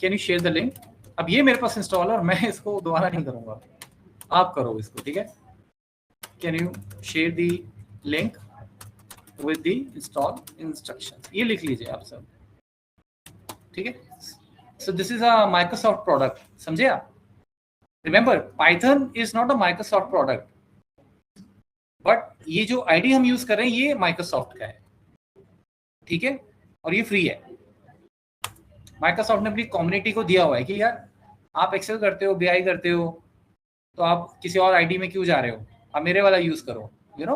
can you share the link. अब ये मेरे पास इंस्टॉल है और मैं इसको दोबारा नहीं करूंगा, आप करो इसको। ठीक है, can you share the link with the install instructions, ये लिख लीजिए आप सब। ठीक है, सो this is a Microsoft product, समझे आप। Remember, Python is not a Microsoft product, but ये जो आईडी हम यूज कर रहे हैं ये माइक्रोसॉफ्ट का है। ठीक है, और ये फ्री है। माइक्रोसॉफ्ट ने अपनी कम्युनिटी को दिया हुआ है कि यार आप एक्सेल करते हो, बीआई करते हो, तो आप किसी और आईडी में क्यों जा रहे हो, आप मेरे वाला यूज करो, यू नो।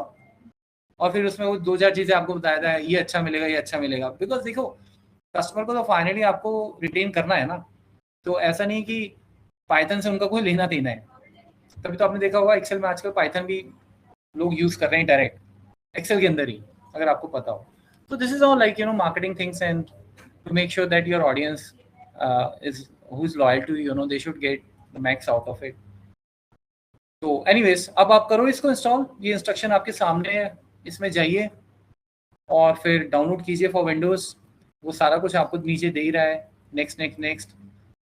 और फिर उसमें वो 2-4 चीजें आपको बताया था, ये अच्छा मिलेगा, ये अच्छा मिलेगा। बिकॉज देखो, कस्टमर को तो फाइनली आपको रिटेन करना है ना, तो ऐसा नहीं कि पाइथन से उनका कोई लेना देना है। तभी तो आपने देखा होगा एक्सेल में आजकल पाइथन भी लोग यूज कर रहे हैं डायरेक्ट एक्सेल के अंदर ही, अगर आपको पता हो। तो this is all like marketing things, and to make sure that your audience who is loyal to you, they should get the max out of it. तो एनीवेज, अब आप करो इसको इंस्टॉल, ये इंस्ट्रक्शन आपके सामने है, इसमें जाइए और फिर डाउनलोड कीजिए फॉर विंडोज। वो सारा कुछ आपको नीचे दे ही रहा है, नेक्स्ट नेक्स्ट नेक्स्ट,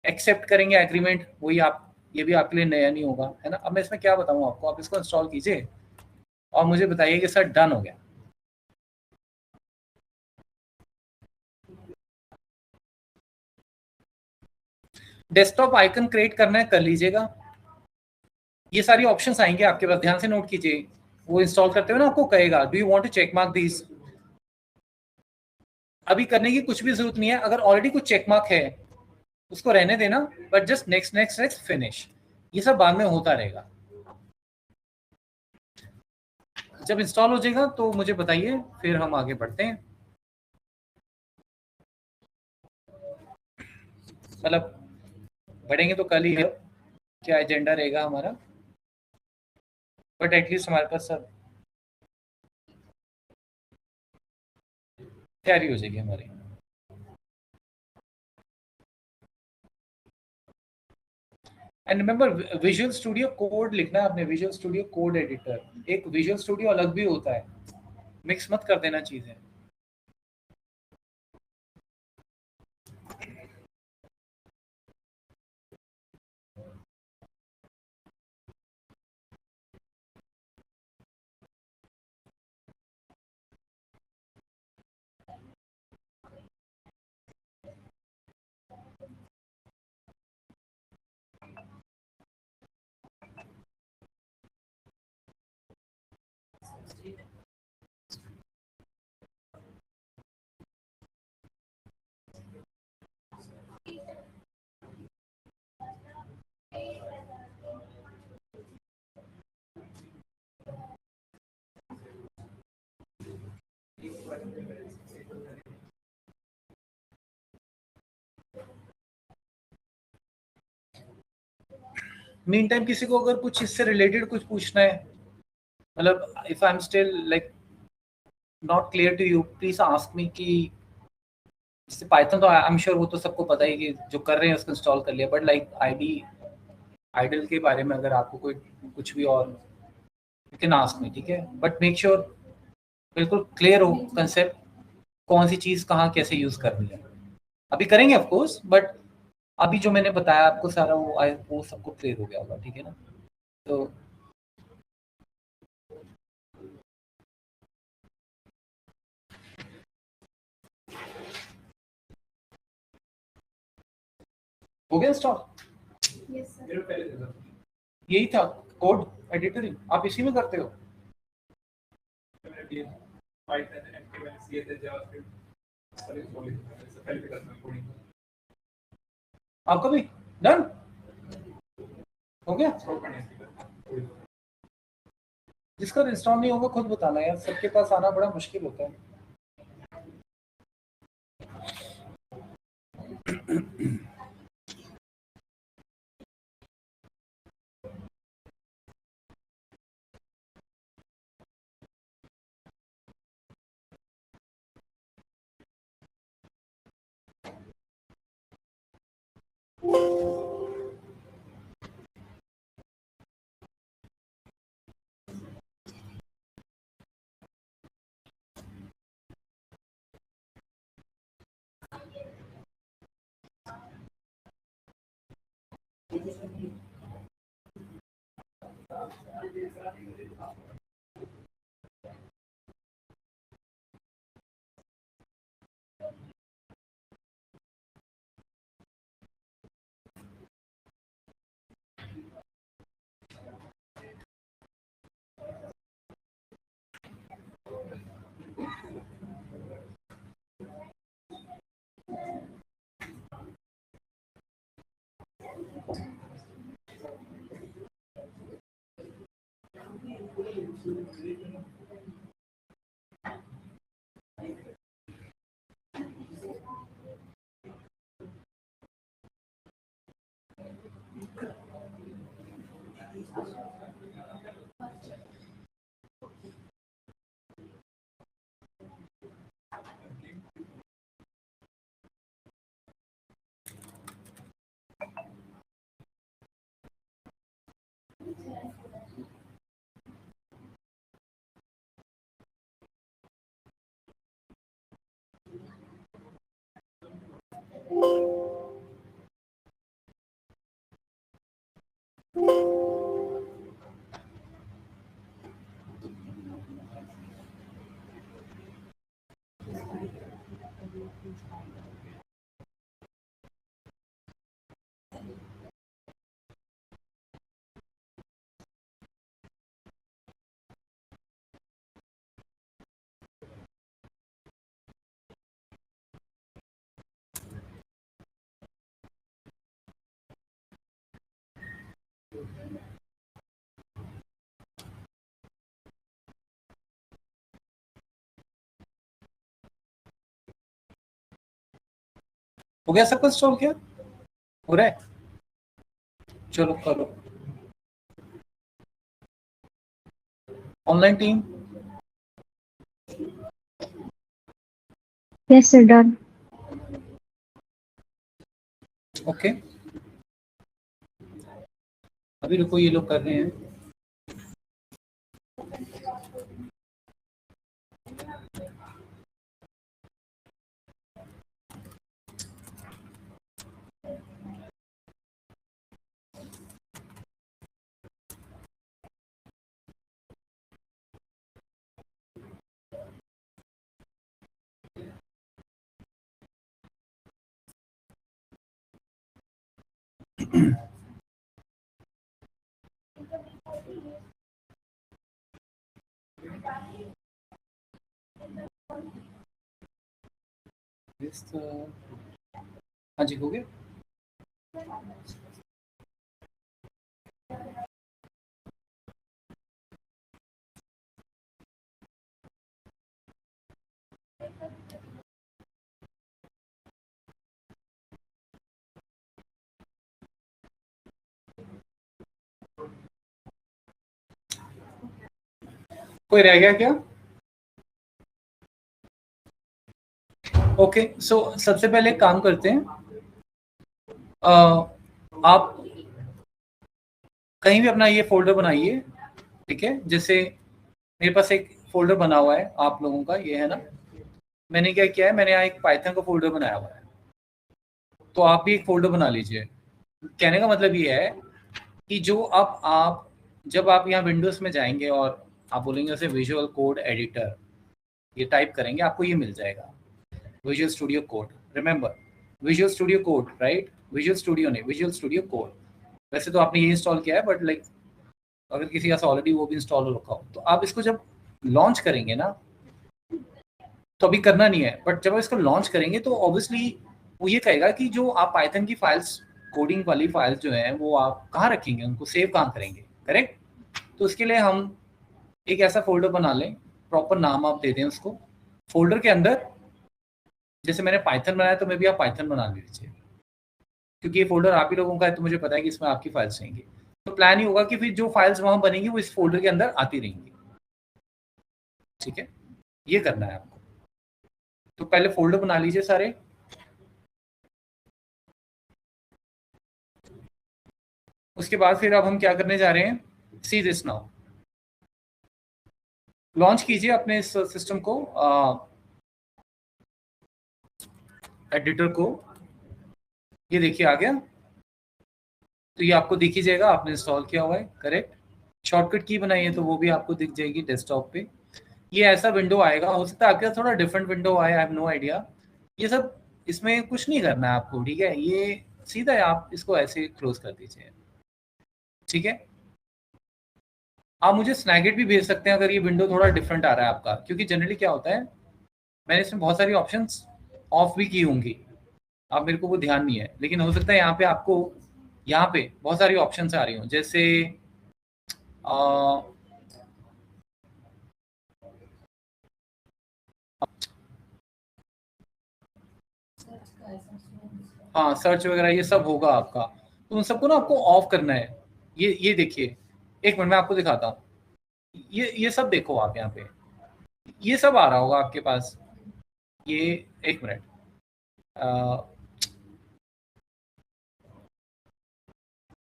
एक्सेप्ट करेंगे एग्रीमेंट, वही आप, ये भी आपके लिए नया नहीं होगा, है ना। अब मैं इसमें क्या बताऊँ आपको, आप इसको इंस्टॉल कीजिए और मुझे बताइए कि सर डन हो गया। डेस्कटॉप आइकन क्रिएट करना है, कर लीजिएगा। ये सारी ऑप्शंस आएंगे आपके पास, ध्यान से नोट कीजिए। वो इंस्टॉल करते हुए ना आपको कहेगा do you want to check mark this. अभी करने की कुछ भी जरूरत नहीं है, अगर ऑलरेडी कुछ चेक मार्क है उसको रहने देना, but just next next next finish, ये सब बाद में होता रहेगा। जब इंस्टॉल हो जाएगा तो मुझे बताइए, फिर हम आगे बढ़ते हैं। मतलब बढ़ेंगे तो कल ही है, क्या एजेंडा रहेगा हमारा, बट एटलीस्ट हमारे पास सब तैयारी हो जाएगी हमारी। And remember, visual studio code लिखना है आपने, विजुअल स्टूडियो कोड एडिटर। एक विजुअल स्टूडियो अलग भी होता है, मिक्स मत कर देना चीजें। मीन टाइम किसी को अगर कुछ इससे रिलेटेड कुछ पूछना है, मतलब if I am still like not clear to you, please ask me. कि जैसे पाइथन तो आई एम श्योर वो तो सबको पता ही कि जो कर रहे हैं उसको इंस्टॉल कर लिया, बट लाइक आइडल के बारे में अगर आपको कोई कुछ भी और, यू कैन आस्क मी, ठीक है। बट मेक श्योर बिल्कुल क्लियर हो कंसेप्ट, कौन सी चीज़ कहाँ कैसे यूज़ करनी है। अभी करेंगे ऑफ कोर्स, बट अभी जो मैंने बताया आपको सारा वो सबको क्लियर हो गया होगा, ठीक है ना। तो हो गया इंस्टॉल, यही था कोड एडिटर, आप इसी में करते हो। आपका भी डन। हो गया? इंस्टॉल करने की। जिसका इंस्टॉल नहीं होगा खुद बताना यार, सबके पास आना बड़ा मुश्किल होता है। हो गया सबका इंस्टॉल किया? हो रहा है? चलो करो। Online team Yes, sir, done. Okay. अभी रुको, ये लोग कर रहे हैं। हाँ जी, हो गया। कोई रह गया क्या? ओके, सो सबसे पहले एक काम करते हैं, आप कहीं भी अपना ये फोल्डर बनाइए, ठीक है? जैसे मेरे पास एक फोल्डर बना हुआ है आप लोगों का, ये है ना। मैंने क्या किया है, मैंने यहाँ एक पाइथन का फोल्डर बनाया हुआ है, तो आप भी एक फोल्डर बना लीजिए। कहने का मतलब ये है कि जो आप जब आप यहाँ विंडोज़ में जाएंगे और आप बोलेंगे उसे विजुअल कोड एडिटर, ये टाइप करेंगे, आपको ये मिल जाएगा visual studio code. Remember, visual studio code, right? Visual studio नहीं, विजुअल स्टूडियो कोड। वैसे तो आपने ये इंस्टॉल किया है, बट लाइक अगर किसी का ऑलरेडी वो भी इंस्टॉल हो रखा हो, तो आप इसको जब लॉन्च करेंगे ना, तो अभी करना नहीं है, बट जब आप इसको लॉन्च करेंगे तो ऑब्वियसली वो ये कहेगा कि जो आप पाइथन की फाइल्स कोडिंग वाली फाइल्स जो हैं वो आप कहाँ रखेंगे, उनको सेव कहाँ करेंगे, करेक्ट। तो उसके लिए हम एक ऐसा फोल्डर बना लें, प्रॉपर नाम आप दे दें उसको। फोल्डर के अंदर जैसे मैंने पाइथन बनाया तो मैं भी आप पाइथन बना लीजिए, क्योंकि ये फोल्डर आप ही लोगों का है तो मुझे पता है कि इसमें आपकी फाइल्स रहेंगी। तो प्लान ही होगा कि फिर जो फाइल्स वहां बनेंगी वो इस फोल्डर के अंदर आती रहेंगी, ठीक है। ये करना है आपको। तो पहले फोल्डर बना लीजिए सारे। उसके बाद फिर अब हम क्या करने जा रहे हैं, सी दिस नाउ। लॉन्च कीजिए अपने इस सिस्टम को, एडिटर को। ये देखिए आ गया, तो ये आपको दिख ही जाएगा, आपने इंस्टॉल किया हुआ है, करेक्ट। शॉर्टकट की बनाई है तो वो भी आपको दिख जाएगी डेस्कटॉप पे। ये ऐसा विंडो आएगा, हो सकता है आपके साथ थोड़ा डिफरेंट विंडो आए, आई हैव नो आइडिया। ये सब इसमें कुछ नहीं करना है आपको, ठीक है। ये सीधा है, आप इसको ऐसे क्लोज कर दीजिए, ठीक है। आप मुझे स्नैगेट भी भेज सकते हैं अगर ये विंडो थोड़ा डिफरेंट आ रहा है आपका, क्योंकि जनरली क्या होता है, मैंने इसमें बहुत सारी ऑप्शंस ऑफ भी की होंगी, अब मेरे को वो ध्यान नहीं है, लेकिन हो सकता है यहाँ पे आपको यहाँ पे बहुत सारी ऑप्शंस आ रही हों, जैसे हाँ सर्च वगैरह ये सब होगा आपका, तो उन सबको ना आपको ऑफ करना है। ये देखिए, एक मिनट में आपको दिखाता हूँ। ये सब देखो आप यहाँ पे, ये सब आ रहा होगा आपके पास। ये एक मिनट,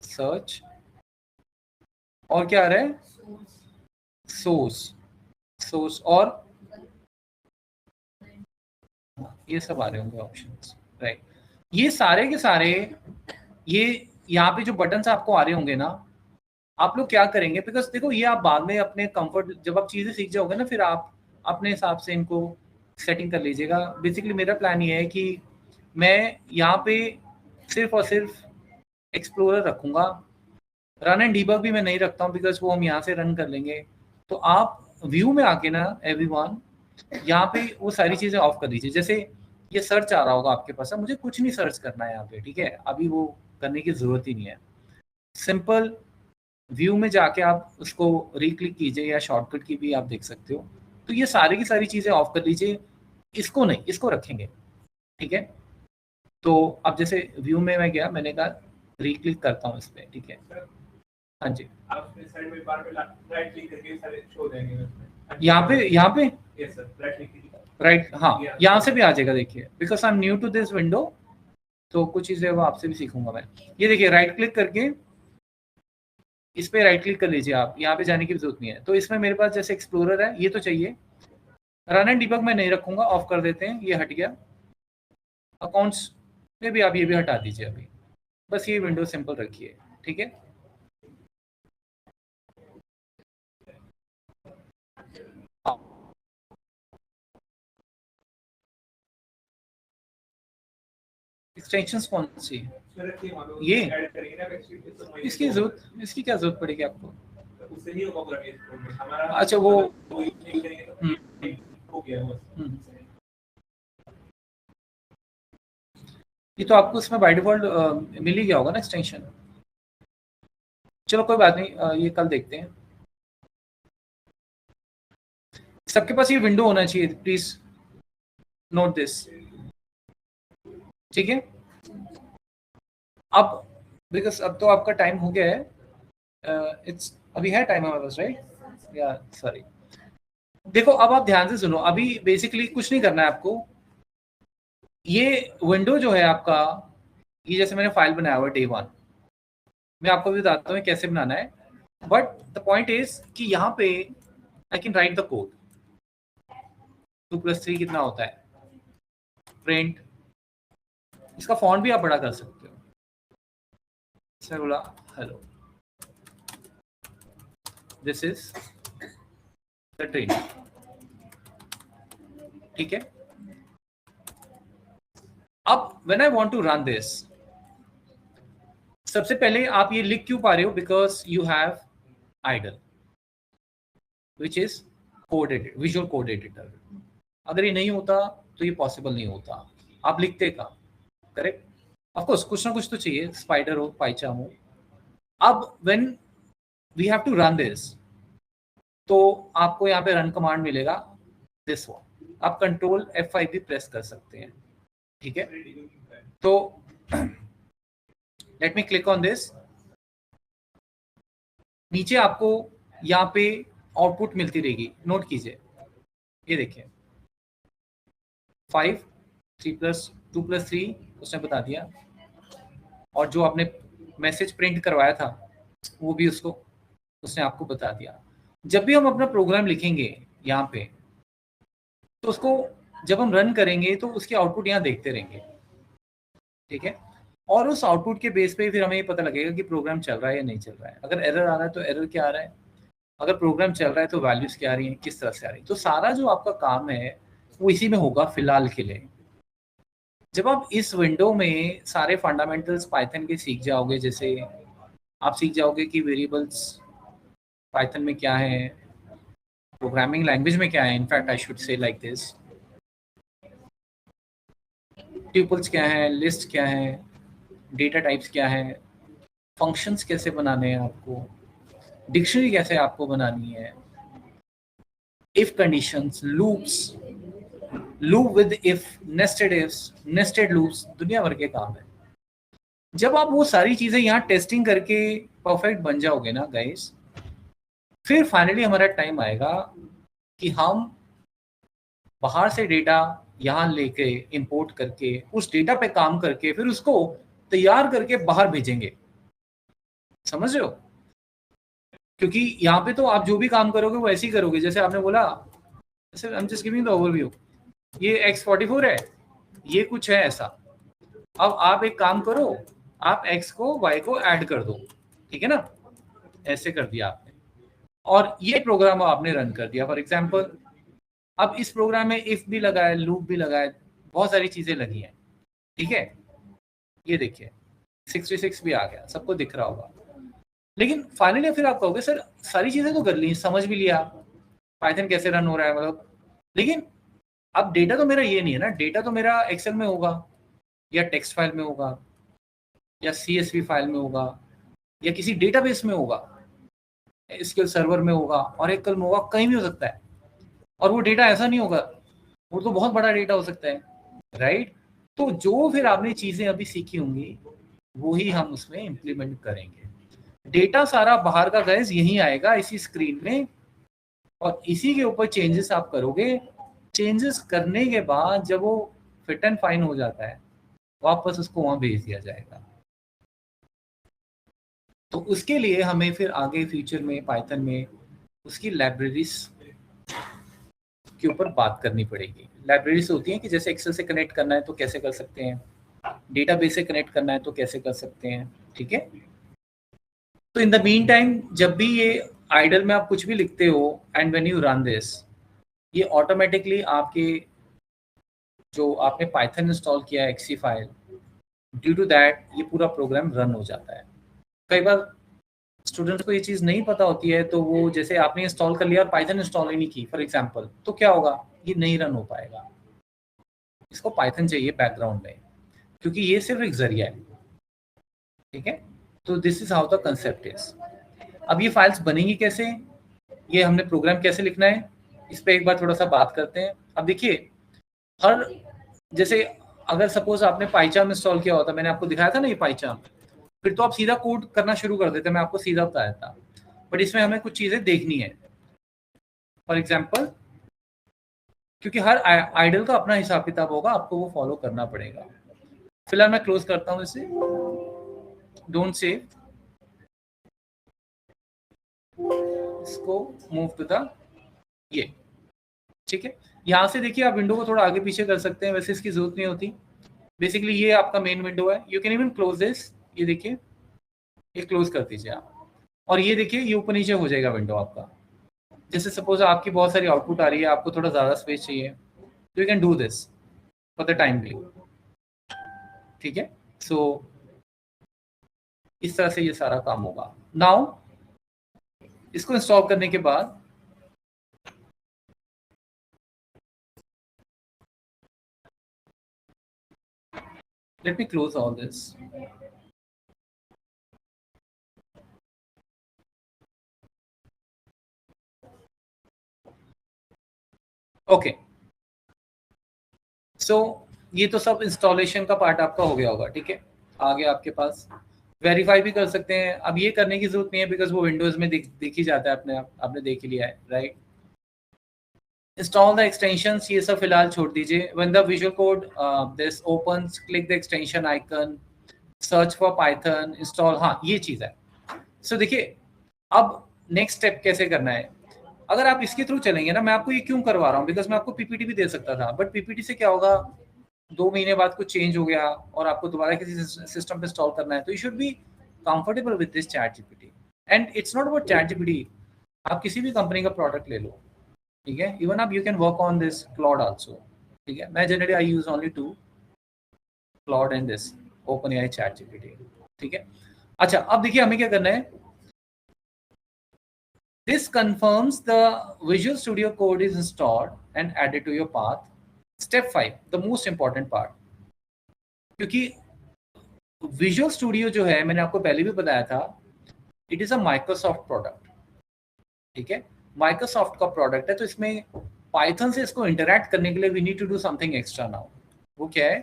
सर्च और क्या आ रहा है, सोर्स और ये सब आ रहे होंगे ऑप्शंस, राइट। ये सारे के सारे ये यहाँ पे जो बटन्स आपको आ रहे होंगे ना, आप लोग क्या करेंगे, बिकॉज देखो ये आप बाद में अपने कंफर्ट, जब आप चीज़ें सीख जाओगे ना, फिर आप अपने हिसाब से इनको सेटिंग कर लीजिएगा। बेसिकली मेरा प्लान ये है कि मैं यहाँ पे सिर्फ और सिर्फ एक्सप्लोरर रखूँगा, रन एंड डीबग भी मैं नहीं रखता हूँ, बिकॉज वो हम यहाँ से रन कर लेंगे। तो आप व्यू में आके ना एवरीवन, यहाँ पे वो सारी चीज़ें ऑफ कर दीजिए। जैसे ये सर्च आ रहा होगा आपके पास, मुझे कुछ नहीं सर्च करना है यहाँ पे, ठीक है, अभी वो करने की ज़रूरत ही नहीं है। सिंपल व्यू में जाके आप उसको रिक्लिक कीजिए, या शॉर्टकट की भी आप देख सकते हो। तो ये सारी की सारी चीज़ें ऑफ कर लीजिए, इसको नहीं, इसको रखेंगे, ठीक है। तो अब जैसे व्यू में मैं गया, मैंने कहा रिक्लिक करता हूँ इस पर, ठीक है। हाँ जी, आप अपने साइड में बार पे राइट क्लिक करके सारे शो हो जाएंगे उसमें। यहाँ पे यस सर, राइट क्लिक कीजिए, राइट, हाँ यहाँ से भी आ जाएगा। देखिए because I am new to this window, तो कुछ चीज़ें वो आपसे भी सीखूंगा मैं। ये देखिए राइट क्लिक करके इस पे राइट क्लिक कर लीजिए आप, यहाँ पे जाने की जरूरत नहीं है। तो इसमें मेरे पास जैसे एक्सप्लोरर है, ये तो चाहिए। रन एंड डिबग मैं नहीं रखूंगा, ऑफ कर देते हैं, ये हट गया। अकाउंट्स में भी आप ये भी हटा दीजिए अभी, बस ये विंडो सिंपल रखिए, ठीक है। एक्सटेंशंस कौन सी, ये ऐड करेंगे ना एक्चुअली, तो इसकी क्या जरूरत पड़ेगी आपको, उससे नहीं होगा पूरा केस हमारा। अच्छा वो क्लिक करेंगे तो हो गया बस। ये तो आपको इसमें बाय डिफॉल्ट मिल ही गया होगा ना एक्सटेंशन। चलो कोई बात नहीं, ये कल देखते हैं। सबके पास ये विंडो होना चाहिए, प्लीज नोट दिस, ठीक है। अब बिकॉज अब तो आपका टाइम हो गया है, इट्स अभी है टाइम हमारे पास, राइट, या सॉरी। देखो अब आप ध्यान से सुनो, अभी बेसिकली कुछ नहीं करना है आपको। ये विंडो जो है आपका, ये जैसे मैंने फाइल बनाया हुआ है day 1, मैं आपको भी बताता हूँ कैसे बनाना है। बट द पॉइंट इज कि यहाँ पे I can write the code. 2+3 कितना होता है, प्रिंट, इसका फॉन्ट भी आप बड़ा कर सकते हो। इसमें बोला hello, this is the train, ठीक है। अब when I want to run this, सबसे पहले आप ये लिख क्यों पा रहे हो, because you have IDLE which is code editor, visual code editor. अगर ये नहीं होता तो ये पॉसिबल नहीं होता, आप लिखते का, करेक्ट। ऑफ कोर्स कुछ ना कुछ तो चाहिए, स्पाइडर हो, पाइचाम हो। अब when we have to run this, तो आपको यहाँ पे रन कमांड मिलेगा, दिस वन। आप कंट्रोल F5 भी प्रेस कर सकते हैं, ठीक है। तो let me click on this. नीचे आपको यहाँ पे आउटपुट मिलती रहेगी, नोट कीजिए, ये देखिए 5 3 + 2 + 3 उसने बता दिया, और जो आपने मैसेज प्रिंट करवाया था वो भी उसने आपको बता दिया। जब भी हम अपना प्रोग्राम लिखेंगे यहाँ पे, तो उसको जब हम रन करेंगे तो उसकी आउटपुट यहाँ देखते रहेंगे, ठीक है। और उस आउटपुट के बेस पे फिर हमें ये पता लगेगा कि प्रोग्राम चल रहा है या नहीं चल रहा है। अगर एरर आ रहा है तो एरर क्या आ रहा है, अगर प्रोग्राम चल रहा है तो वैल्यूज क्या आ रही हैं, किस तरह से आ रही है। तो सारा जो आपका काम है वो इसी में होगा फिलहाल के लिए। जब आप इस विंडो में सारे फंडामेंटल्स पाइथन के सीख जाओगे, जैसे आप सीख जाओगे कि वेरिएबल्स पाइथन में क्या है, प्रोग्रामिंग लैंग्वेज में क्या है, in fact I should say like this, tuples क्या है, लिस्ट क्या है, डेटा टाइप्स क्या है, फंक्शंस कैसे बनाने हैं आपको, डिक्शनरी कैसे आपको बनानी है, if conditions, loops, loop with if, nested ifs, nested loops, दुनिया भर के काम है। जब आप वो सारी चीजें यहाँ टेस्टिंग करके परफेक्ट बन जाओगे ना गाइस, फिर फाइनली हमारा टाइम आएगा कि हम बाहर से डेटा यहाँ लेके इंपोर्ट करके उस डेटा पे काम करके फिर उसको तैयार करके बाहर भेजेंगे, समझ रहे हो। क्योंकि यहाँ पे तो आप जो भी काम करोगे वो ऐसे ही करोगे जैसे आपने बोला, जैसे I am just giving the overview, ये X44 है, ये कुछ है ऐसा। अब आप एक काम करो, आप X को Y को ऐड कर दो, ठीक है ना, ऐसे कर दिया आपने, और ये प्रोग्राम आपने रन कर दिया फॉर एग्जाम्पल। अब इस प्रोग्राम में इफ भी लगा है, लूप भी लगा है, बहुत सारी चीजें लगी हैं, ठीक है। ये देखिए 66 भी आ गया, सबको दिख रहा होगा। लेकिन फाइनली फिर आप कहोगे सर सारी चीजें तो कर ली, समझ भी लिया पाइथन कैसे रन हो रहा है, मतलब, लेकिन अब डेटा तो मेरा ये नहीं है ना, डेटा तो मेरा एक्सेल में होगा या टेक्स्ट फाइल में होगा या CSV फाइल में होगा या किसी डेटाबेस में होगा, SQL सर्वर में होगा, Oracle में होगा, कहीं भी हो सकता है। और वो डेटा ऐसा नहीं होगा, वो तो बहुत बड़ा डेटा हो सकता है, राइट। तो जो फिर आपने चीजें अभी सीखी होंगी वो ही हम उसमें इम्प्लीमेंट करेंगे। डेटा सारा बाहर का गैस यहीं आएगा इसी स्क्रीन में, और इसी के ऊपर चेंजेस आप करोगे। चेंजेस करने के बाद जब वो फिट एंड फाइन हो जाता है, वापस उसको वहां भेज दिया जाएगा। तो उसके लिए हमें फिर आगे फ्यूचर में पाइथन में उसकी लाइब्रेरीज के ऊपर बात करनी पड़ेगी। लाइब्रेरीज होती हैं कि जैसे एक्सेल से कनेक्ट करना है तो कैसे कर सकते हैं, डेटाबेस से कनेक्ट करना है तो कैसे कर सकते हैं, ठीक है। तो इन द मीन टाइम जब भी ये आइडल में आप कुछ भी लिखते हो and when you run this, ये ऑटोमेटिकली आपके जो आपने पाइथन इंस्टॉल किया है exe file, due to that ये पूरा प्रोग्राम रन हो जाता है। कई बार स्टूडेंट्स को ये चीज़ नहीं पता होती है, तो वो जैसे आपने इंस्टॉल कर लिया और पाइथन इंस्टॉल ही नहीं की फॉर एग्जांपल, तो क्या होगा, ये नहीं रन हो पाएगा। इसको पाइथन चाहिए बैकग्राउंड में, क्योंकि ये सिर्फ एक जरिया है, ठीक है। तो this is how the concept is. अब ये फाइल्स बनेंगी कैसे, ये हमने प्रोग्राम कैसे लिखना है, इस पर एक बार थोड़ा सा बात करते हैं। अब देखिए हर, जैसे अगर सपोज आपने पाइचाम इंस्टॉल किया होता, मैंने आपको दिखाया था ना ये पाइचाम, फिर तो आप सीधा कोड करना शुरू कर देते, मैं आपको सीधा बताया था। बट इसमें हमें कुछ चीजें देखनी है, फॉर एग्जाम्पल, क्योंकि हर आइडल का अपना हिसाब किताब होगा, आपको वो फॉलो करना पड़ेगा। फिलहाल मैं क्लोज करता हूँ इसे, डोंट सेव, इसको मूव टू द ये, ठीक है। यहाँ से देखिए आप विंडो को थोड़ा आगे पीछे कर सकते हैं, वैसे इसकी जरूरत नहीं होती। बेसिकली ये आपका मेन विंडो है, you can even close this, ये देखिए ये क्लोज कर दीजिए आप, और ये देखिए ये ऊपर नीचे हो जाएगा विंडो आपका। जैसे सपोज आपकी बहुत सारी आउटपुट आ रही है, आपको थोड़ा ज़्यादा स्पेस चाहिए, तो you can do this for the time being, ठीक है। सो इस तरह से ये सारा काम होगा। नाउ इसको इंस्टॉल करने के बाद Let me close all this. Okay, so ये तो सब इंस्टॉलेशन का पार्ट आपका हो गया होगा, ठीक है। आगे आपके पास वेरीफाई भी कर सकते हैं। अब ये करने की जरूरत नहीं है बिकॉज वो विंडोज में दिख ही जाता है अपने आप, आपने देख ही लिया है, राइट। इंस्टॉल द एक्सटेंशंस, ये सब फिलहाल छोड़ दीजिए। When the visual code this opens, click the extension icon, search for Python, install, हाँ ये चीज़ है। सो देखिए अब नेक्स्ट स्टेप कैसे करना है। अगर आप इसके थ्रू चलेंगे ना, मैं आपको ये क्यों करवा रहा हूँ, बिकॉज मैं आपको पीपीटी भी दे सकता था, बट पीपीटी से क्या होगा, 2 महीने बाद कुछ चेंज हो गया और आपको दोबारा किसी सिस्टम पे इंस्टॉल करना है, तो you should be comfortable with this chat GPT. And it's not about chat GPT, आप किसी भी कंपनी का प्रोडक्ट ले लो, ठीक है। इवन आप you can work on this cloud also, ठीक है। मैं generally I use only 2, cloud and this OpenAI chat GPT, ठीक है। अच्छा अब देखिए हमें क्या करना है। This confirms the Visual Studio Code is installed and added to your path. Step 5, the most important part, क्योंकि Visual Studio जो है, मैंने आपको पहले भी बताया था, it is a Microsoft product, ठीक है। Microsoft का प्रोडक्ट है, तो इसमें Python से इसको इंटरैक्ट करने के लिए we need to do something extra now. वो क्या है?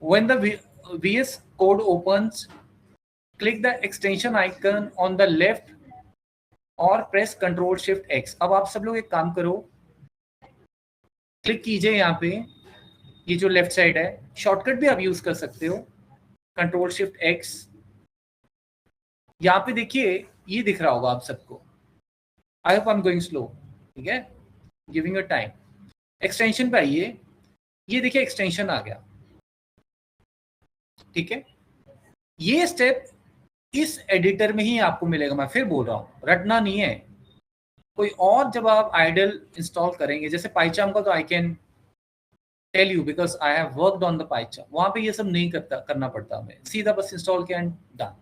When the VS Code opens, click the extension icon on the left और प्रेस कंट्रोल शिफ्ट एक्स। अब आप सब लोग एक काम करो, क्लिक कीजिए यहाँ पे, ये जो लेफ्ट साइड है, शॉर्टकट भी आप यूज कर सकते हो, कंट्रोल शिफ्ट एक्स। यहाँ पे देखिए ये दिख रहा होगा आप सबको, I hope I am going slow, ठीक है, गिविंग अ टाइम। एक्सटेंशन पे आइए, ये देखिए एक्सटेंशन आ गया, ठीक है। ये स्टेप इस एडिटर में ही आपको मिलेगा, मैं फिर बोल रहा हूँ, रटना नहीं है कोई और। जब आप आइडल इंस्टॉल करेंगे, जैसे पाइचार्म का, तो I can tell you because I have worked on the PyCharm, वहां पे ये सब नहीं करना पड़ता हमें, सीधा बस इंस्टॉल किया एंड डन।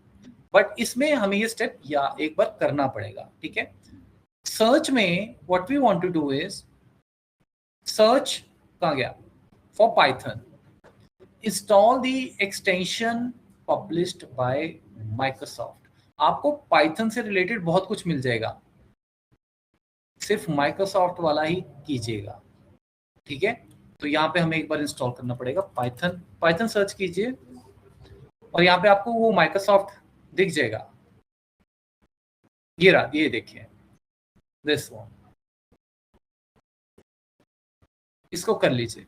बट इसमें हमें ये स्टेप या एक बार करना पड़ेगा, ठीक है। सर्च में what we want to do is, search कहाँ गया, for Python, install the extension published by Microsoft. आपको पाइथन से रिलेटेड बहुत कुछ मिल जाएगा, सिर्फ माइक्रोसॉफ्ट वाला ही कीजिएगा, ठीक है। तो यहाँ पे हमें एक बार इंस्टॉल करना पड़ेगा पाइथन। पाइथन सर्च कीजिए और यहाँ पे आपको वो माइक्रोसॉफ्ट दिख जाएगा, ये रहा, ये देखिए दिस वन, इसको कर लीजिए।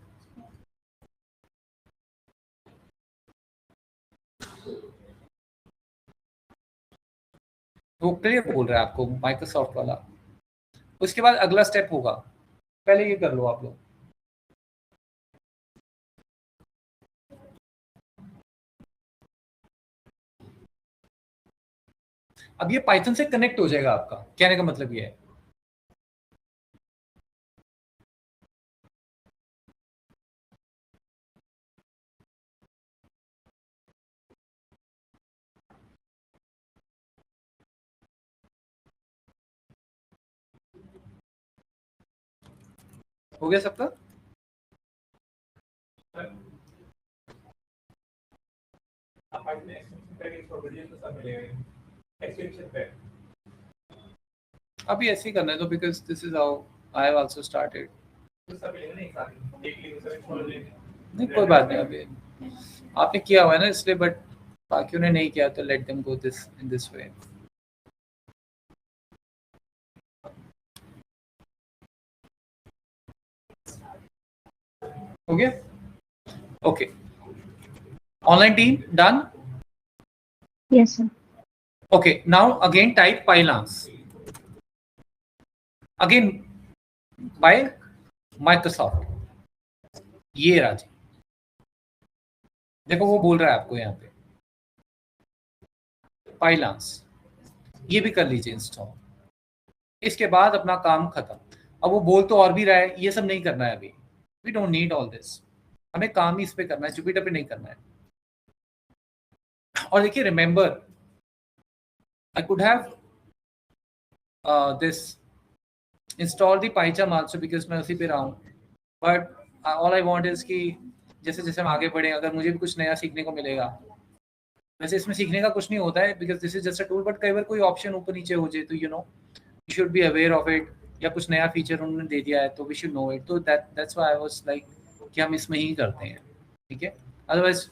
वो क्लियर बोल रहा है आपको, माइक्रोसॉफ्ट वाला। उसके बाद अगला स्टेप होगा, पहले ये कर लो आप लोग। अब ये पाइथन से कनेक्ट हो जाएगा आपका, कहने का मतलब ये है। हो गया सबका? अभी ऐसे ही करना है तो, because this is how I have also started. नहीं कोई बात नहीं, अभी आपने किया हुआ है ना इसलिए, बट बाकियों ने नहीं किया तो let them go this in this way. हो गया? Okay, online team done? Yes, sir. Okay, now again type Pylance. Again by Microsoft. ये राजी, देखो वो बोल रहा है आपको यहाँ पे Pylance, ये भी कर लीजिए इंस्टॉल। इसके बाद अपना काम खत्म। अब वो बोल तो और भी रहा है, ये सब नहीं करना है अभी, we don't need all this, हमें काम ही इस पे करना है, जुपिटर पे नहीं करना है। और देखिए remember, I could have this install the PyCharm also because मैं उसी पे रहा हूँ, but all I want is कि जैसे जैसे हम आगे बढ़े अगर मुझे भी कुछ नया सीखने को मिलेगा। वैसे इसमें सीखने का कुछ नहीं होता है because this is just a tool, but कई बार कोई ऑप्शन ऊपर नीचे हो जाए तो you should be aware of it, या कुछ नया फीचर उन्होंने दे दिया है तो वी शुड नो इट। तो that's why I was like कि हम इसमें ही करते हैं, ठीक है। अदरवाइज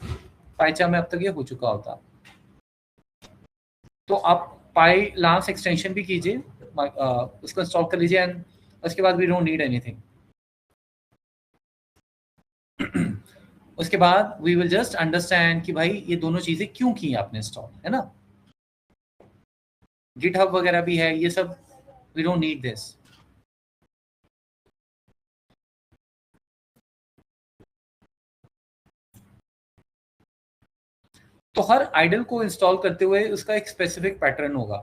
पाइचार्म में अब तक ये हो चुका होता। तो आप पाइलांस एक्सटेंशन भी कीजिए, उसको इंस्टॉल कर लीजिए एंड उसके बाद वी डोंट नीड एनीथिंग। उसके बाद वी विल जस्ट अंडरस्टैंड कि भाई ये दोनों चीजें क्यों की आपने इंस्टॉल, है ना। गिटहब वगैरह भी है, ये सब वी डोंट नीड दिस। तो हर आइडल को इंस्टॉल करते हुए उसका एक स्पेसिफिक पैटर्न होगा,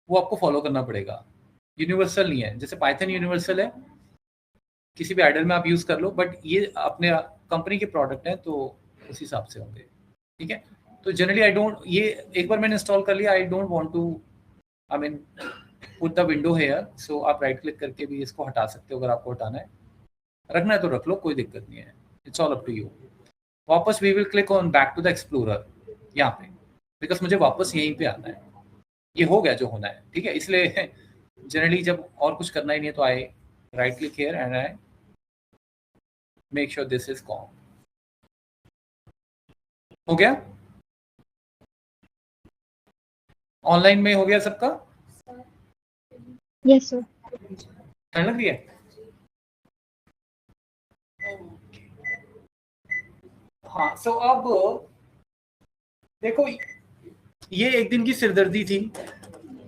वो आपको फॉलो करना पड़ेगा। यूनिवर्सल नहीं है, जैसे पाइथन यूनिवर्सल है, किसी भी आइडल में आप यूज कर लो, बट ये अपने कंपनी के प्रोडक्ट हैं तो उस हिसाब से होंगे, ठीक है। तो जनरली आई डोंट, ये एक बार मैंने इंस्टॉल कर लिया, I don't want to I mean put the window here. So आप राइट क्लिक करके भी इसको हटा सकते हो, अगर आपको हटाना है, रखना है तो रख लो, कोई दिक्कत नहीं है, it's all up to you. वापस we will click on back to the explorer यहाँ पे, बिकॉज मुझे वापस यहीं पे आना है, ये हो गया जो होना है, ठीक है। इसलिए जनरली जब और कुछ करना ही नहीं है तो I right click here and I make sure this is gone. हो गया, ऑनलाइन में हो गया सबका? Yes sir. ठंड लग रही है? हाँ, सो अब देखो, ये एक दिन की सिरदर्दी थी,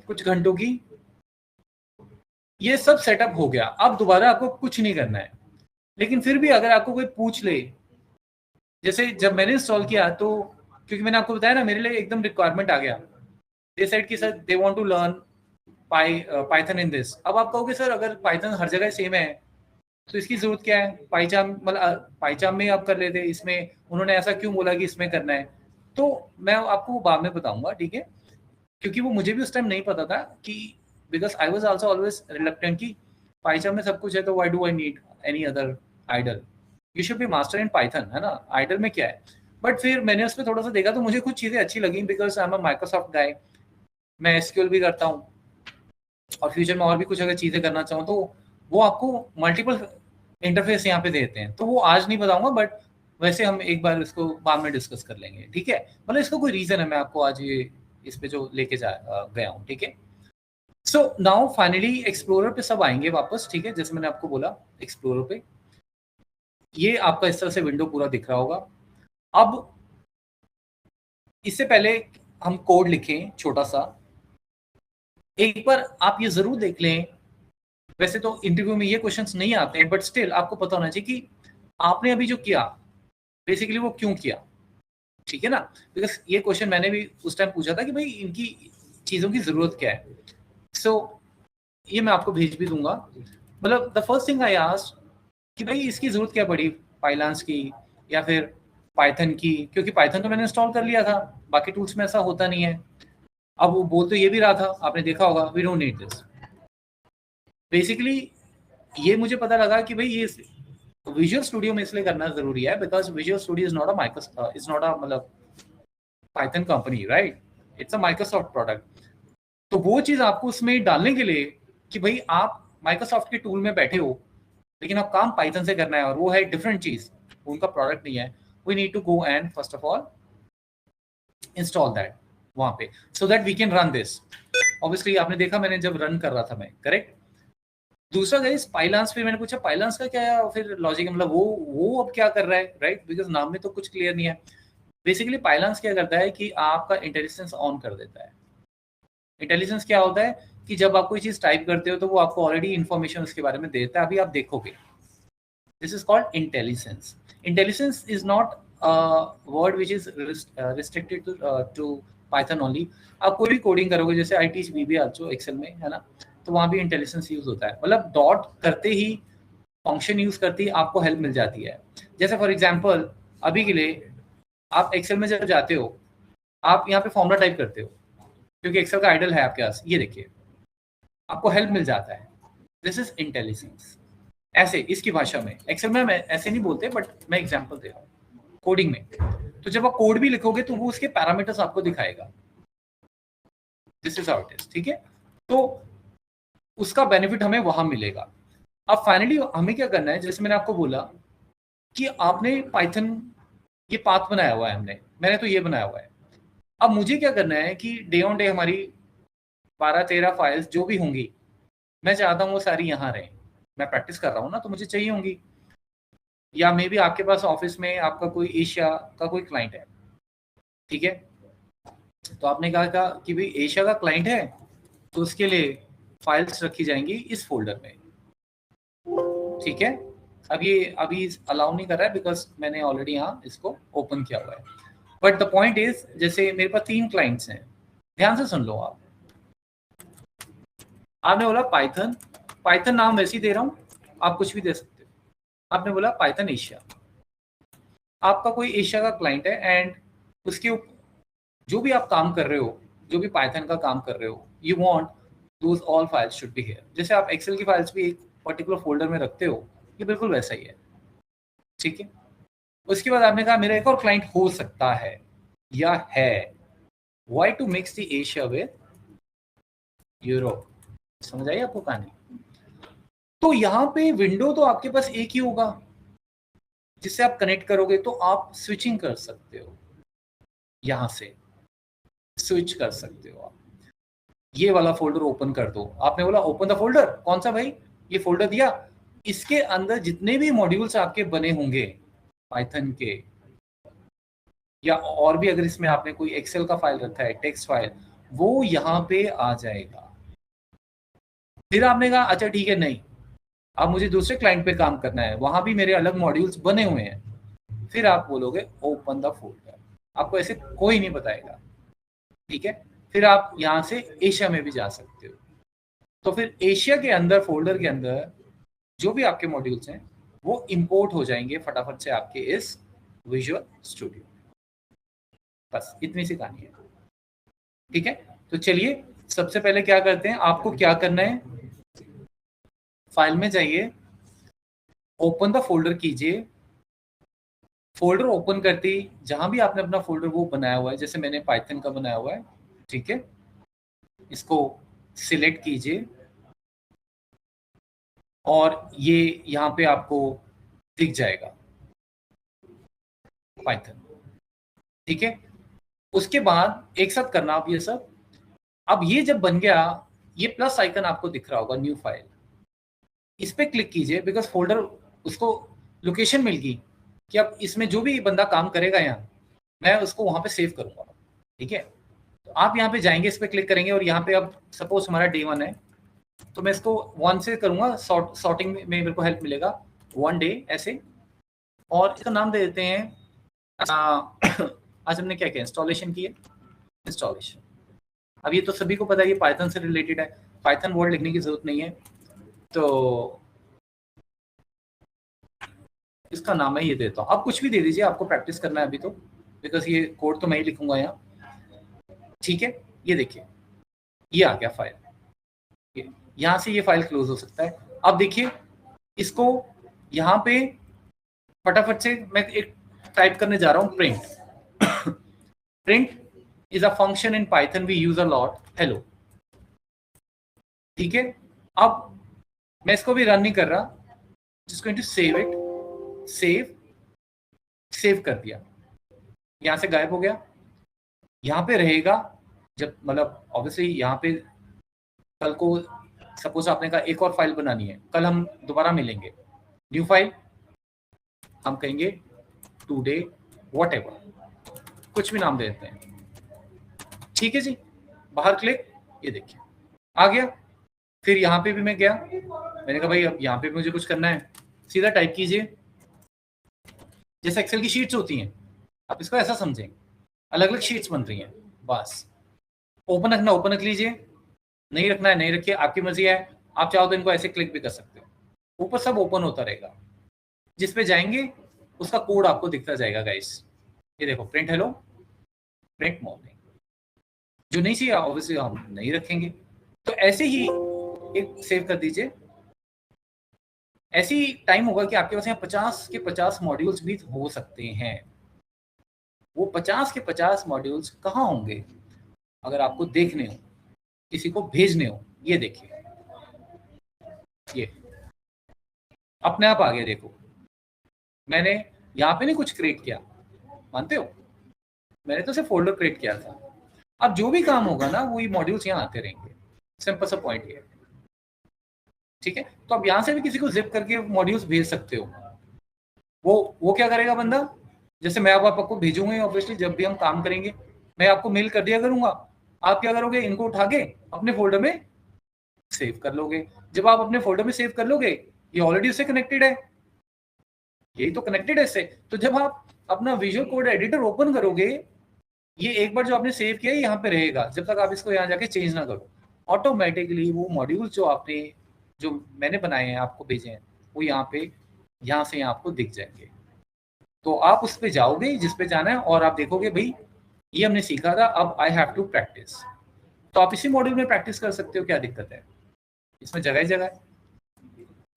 कुछ घंटों की, ये सब सेटअप हो गया। अब दोबारा आपको कुछ नहीं करना है। लेकिन फिर भी अगर आपको कोई पूछ ले, जैसे जब मैंने इंस्टॉल किया तो क्योंकि मैंने आपको बताया ना, मेरे लिए एकदम रिक्वायरमेंट आ गया, दे सेड कि sir they want to learn Python in this. अब आप कहोगे सर अगर पाइथन हर जगह सेम है तो इसकी जरूरत क्या है, पाइचार्म मतलब पाइचार्म में आप कर लेते, इसमें उन्होंने ऐसा क्यों बोला कि इसमें करना है। तो मैं आपको बाद में बताऊंगा, ठीक है, क्योंकि वो मुझे भी उस टाइम नहीं पता था कि, because I was also always reluctant कि पाइचार्म में सब कुछ है तो why do I need any other IDLE, you should be master in Python, है ना, आइडल में क्या है। बट फिर मैंने उस पर थोड़ा सा देखा तो मुझे कुछ चीज़ें अच्छी लगी, because I am a Microsoft guy, मैं एसक्यूएल भी करता हूँ और फ्यूचर में और भी कुछ अगर चीज़ें करना चाहूँ तो वो आपको मल्टीपल इंटरफेस यहाँ पे देते हैं। तो वो आज नहीं बताऊंगा, बट वैसे हम एक बार इसको बाद में डिस्कस कर लेंगे, ठीक है। मतलब इसका कोई रीजन है, मैं आपको आज ये इस पे जो लेके गया हूँ, ठीक है। सो नाउ फाइनली एक्सप्लोरर पे सब आएंगे वापस, ठीक है, जैसे मैंने आपको बोला एक्सप्लोरर पे ये आपका इस तरह से विंडो पूरा दिख रहा होगा। अब इससे पहले हम कोड लिखें छोटा सा, एक बार आप ये जरूर देख लें, वैसे तो इंटरव्यू में ये क्वेश्चंस नहीं आते हैं, बट स्टिल आपको पता होना चाहिए कि आपने अभी जो किया बेसिकली वो क्यों किया, ठीक है ना। बिकॉज ये क्वेश्चन मैंने भी उस टाइम पूछा था कि भाई इनकी चीज़ों की ज़रूरत क्या है। सो ये मैं आपको भेज भी दूंगा। मतलब the first thing I asked कि भाई इसकी ज़रूरत क्या पड़ी पाइलांस की या फिर पाइथन की, क्योंकि पाइथन तो मैंने इंस्टॉल कर लिया था, बाकी टूल्स में ऐसा होता नहीं है। अब वो बोल तो ये भी रहा था, आपने देखा होगा, we don't need this. Basically ये मुझे पता लगा कि भाई ये विजुअल स्टूडियो में इसलिए करना जरूरी है because Visual Studio is not a Microsoft, is not a मतलब Python company, right, it's a Microsoft product. तो वो चीज आपको उसमें डालने के लिए कि भाई आप माइक्रोसॉफ्ट के टूल में बैठे हो लेकिन आप काम पाइथन से करना है और वो है डिफरेंट चीज, उनका प्रोडक्ट नहीं है। We need to go and first of all install that वहां पे so that we can run this. Obviously आपने देखा मैंने जब रन कर रहा था मैं, करेक्ट। दूसरा गाइस पाइलांस, फिर मैंने पूछा पाइलांस का क्या है, फिर लॉजिक मतलब वो अब क्या कर रहा है, राइट, बिकॉज नाम में तो कुछ क्लियर नहीं है। बेसिकली पाइलांस क्या करता है कि आपका इंटेलिजेंस ऑन कर देता है। इंटेलिजेंस क्या होता है कि जब आप कोई चीज टाइप करते हो तो वो आपको ऑलरेडी इन्फॉर्मेशन उसके बारे में देता है, अभी आप देखोगे। This is called intelligence. Intelligence is not word which is restricted to Python only. आप कोई भी कोडिंग करोगे, जैसे I teach VB also Excel में, है ना, तो वहाँ भी इंटेलिजेंस यूज होता है। मतलब डॉट करते ही, फंक्शन यूज करते ही आपको हेल्प मिल जाती है। जैसे फॉर एग्जांपल अभी के लिए आप एक्सेल में जब जाते हो, आप यहाँ पे फॉर्मूला टाइप करते हो क्योंकि एक्सेल का आइडल है आपके पास, ये देखिए आपको हेल्प मिल जाता है। This is intelligence. ऐसे इसकी भाषा में, एक्सेल में हम ऐसे नहीं बोलते, बट मैं एग्जाम्पल दे रहा हूँ। कोडिंग में। तो जब आप कोड भी लिखोगे तो वो उसके पैरामीटर्स आपको दिखाएगा। This is how it is, ठीक है। तो उसका बेनिफिट हमें वहां मिलेगा। अब फाइनली हमें क्या करना है, जैसे मैंने आपको बोला कि आपने पाइथन ये पाथ बनाया हुआ है, मैंने तो ये बनाया हुआ है। अब मुझे क्या करना है कि डे ऑन डे हमारी 12-13 फाइल्स जो भी होंगी, मैं चाहता हूँ वो सारी यहाँ रहें। मैं प्रैक्टिस कर रहा हूँ ना, तो मुझे चाहिए होंगी। या मे बी आपके पास ऑफिस में आपका कोई एशिया का कोई क्लाइंट है, ठीक है, तो आपने कहा कि भाई एशिया का क्लाइंट है, तो उसके लिए फाइल्स रखी जाएंगी इस फोल्डर में, ठीक है। अभी अलाउ नहीं कर रहा है बिकॉज मैंने ऑलरेडी यहाँ इसको ओपन किया हुआ है। बट द पॉइंट इज, जैसे मेरे पास 3 क्लाइंट्स हैं, ध्यान से सुन लो आप। आपने बोला पाइथन नाम वैसे ही दे रहा हूँ, आप कुछ भी दे सकते हो। आपने बोला पाइथन एशिया, आपका कोई एशिया का क्लाइंट है एंड उसके जो भी आप काम कर रहे हो, जो भी पाइथन का काम कर रहे हो, you want those all files should be here. जैसे आप एक्सेल की फाइल्स भी एक पर्टिकुलर फोल्डर में रखते हो, ये बिल्कुल वैसा ही है, ठीक है। उसके बाद आपने कहा मेरा एक और क्लाइंट हो सकता है या है, why to mix the Asia with Europe. समझ आई आपको कहानी? तो यहाँ पे विंडो तो आपके पास एक ही होगा जिससे आप कनेक्ट करोगे, तो आप स्विचिंग कर सकते हो, यहां से स्विच कर सकते हो आप। ये वाला फोल्डर ओपन कर दो। आपने बोला ओपन द फोल्डर, कौन सा भाई? ये फोल्डर दिया, इसके अंदर जितने भी मॉड्यूल्स आपके बने होंगे पाइथन के, या और भी अगर इसमें आपने कोई एक्सेल का फाइल रखा है, टेक्स्ट फाइल, वो यहाँ पे आ जाएगा। फिर आपने कहा अच्छा ठीक है, नहीं अब मुझे दूसरे क्लाइंट पे काम करना है, वहां भी मेरे अलग मॉड्यूल्स बने हुए हैं। फिर आप बोलोगे ओपन द फोल्डर, आपको ऐसे कोई नहीं बताएगा, ठीक है। फिर आप यहाँ से एशिया में भी जा सकते हो। तो फिर एशिया के अंदर फोल्डर के अंदर जो भी आपके मॉड्यूल्स हैं वो इंपोर्ट हो जाएंगे फटाफट से आपके इस विजुअल स्टूडियो। बस इतनी सी कहानी है, ठीक है। तो चलिए सबसे पहले क्या करते हैं, आपको क्या करना है, फाइल में जाइए, ओपन द फोल्डर कीजिए। फोल्डर ओपन करते ही जहां भी आपने अपना फोल्डर वो बनाया हुआ है, जैसे मैंने पाइथन का बनाया हुआ है, ठीक है, इसको सिलेक्ट कीजिए और ये यहाँ पे आपको दिख जाएगा पाइथन, ठीक है। उसके बाद एक साथ करना आप ये सब। अब ये जब बन गया, ये प्लस आइकन आपको दिख रहा होगा, न्यू फाइल, इस पे क्लिक कीजिए बिकॉज फोल्डर उसको लोकेशन मिल गई कि अब इसमें जो भी बंदा काम करेगा यहाँ, मैं उसको वहां पे सेव करूंगा, ठीक है। तो आप यहाँ पे जाएंगे, इस पे क्लिक करेंगे और यहाँ पे अब सपोज हमारा डे 1 है, तो मैं इसको 1 से करूंगा, सॉर्टिंग में मेरे को हेल्प मिलेगा, 1 डे ऐसे, और इसका नाम दे देते हैं आज हमने क्या किया, इंस्टॉलेशन की है, इंस्टॉलेशन। अब ये तो सभी को पता है ये पाइथन से रिलेटेड है, पाइथन वर्ड लिखने की जरूरत नहीं है, तो इसका नाम मैं ये देता हूँ। आप कुछ भी दे दीजिए, आपको प्रैक्टिस करना है अभी तो, बिकॉज ये कोड तो मैं ही लिखूंगा यहाँ, ठीक है। ये देखिए ये आ गया फाइल, यहाँ से ये फाइल क्लोज हो सकता है। अब देखिए इसको यहाँ पे फटाफट से मैं एक टाइप करने जा रहा हूँ, print. Print is a function in Python we use a lot, hello, ठीक है। अब मैं इसको भी रन नहीं कर रहा, just going to save it, save कर दिया, यहां से गायब हो गया। यहाँ पे रहेगा जब, मतलब ऑब्वियसली यहाँ पे कल को सपोज आपने कहा एक और फाइल बनानी है, कल हम दोबारा मिलेंगे, न्यू फाइल, हम कहेंगे टुडे व्हाटएवर, कुछ भी नाम दे देते हैं, ठीक है जी। बाहर क्लिक, ये देखिए आ गया। फिर यहाँ पे भी मैं गया, मैंने कहा भाई अब यहाँ पे भी मुझे कुछ करना है, सीधा टाइप कीजिए, जैसे एक्सेल की शीट्स होती हैं, आप इसको ऐसा समझें, अलग अलग शीट्स बन रही हैं, बस ओपन रखना ओपन रख लीजिए, नहीं रखना है नहीं रखिए, आपकी मर्जी है। आप चाहो तो इनको ऐसे क्लिक भी कर सकते हो, ऊपर सब ओपन होता रहेगा। जिस पे जाएंगे उसका कोड आपको दिखता जाएगा गाइस, ये देखो प्रिंट हेलो, प्रिंट मॉर्निंग। जो नहीं चाहिए ऑब्वियसली हम नहीं रखेंगे, तो ऐसे ही एक सेव कर दीजिए। ऐसी टाइम होगा कि आपके पास यहाँ 50 के 50 मॉड्यूल्स भी हो सकते हैं, वो 50 के 50 मॉड्यूल्स कहाँ होंगे अगर आपको देखने हो, किसी को भेजने हो। ये देखिए, ये अपने आप आगे देखो, मैंने यहाँ पे नहीं कुछ क्रिएट किया, मानते हो? मैंने तो सिर्फ फोल्डर क्रिएट किया था। अब जो भी काम होगा ना, वही मॉड्यूल्स यहाँ आते रहेंगे। सिंपल सा पॉइंट ये, ठीक है? तो अब यहाँ से भी किसी को जिप करके मॉड्यूल्स भेज सकते हो। वो क्या करेगा बंदा, जैसे मैं अब आपको भेजूंगा, ऑब्वियसली जब भी हम काम करेंगे मैं आपको मेल कर दिया करूंगा, आप क्या करोगे, इनको उठा के अपने फोल्डर में सेव कर लोगे। जब आप अपने फोल्डर में सेव कर लोगे, ये ऑलरेडी उससे कनेक्टेड है, यही तो कनेक्टेड है इससे। तो जब आप अपना विजुअल कोड एडिटर ओपन करोगे, ये एक बार जो आपने सेव किया है यहाँ पे रहेगा, जब तक आप इसको यहाँ जाके चेंज ना करो। ऑटोमेटिकली वो मॉड्यूल जो मैंने बनाए हैं, आपको भेजे हैं, वो यहाँ पे यहाँ से यहाँ आपको दिख जाएंगे। तो आप उस पे जाओगे जिस पे जाना है, और आप देखोगे भाई ये हमने सीखा था, अब आई हैव टू प्रैक्टिस। तो आप इसी मॉड्यूल में प्रैक्टिस कर सकते हो, क्या दिक्कत है? इसमें जगह जगह है,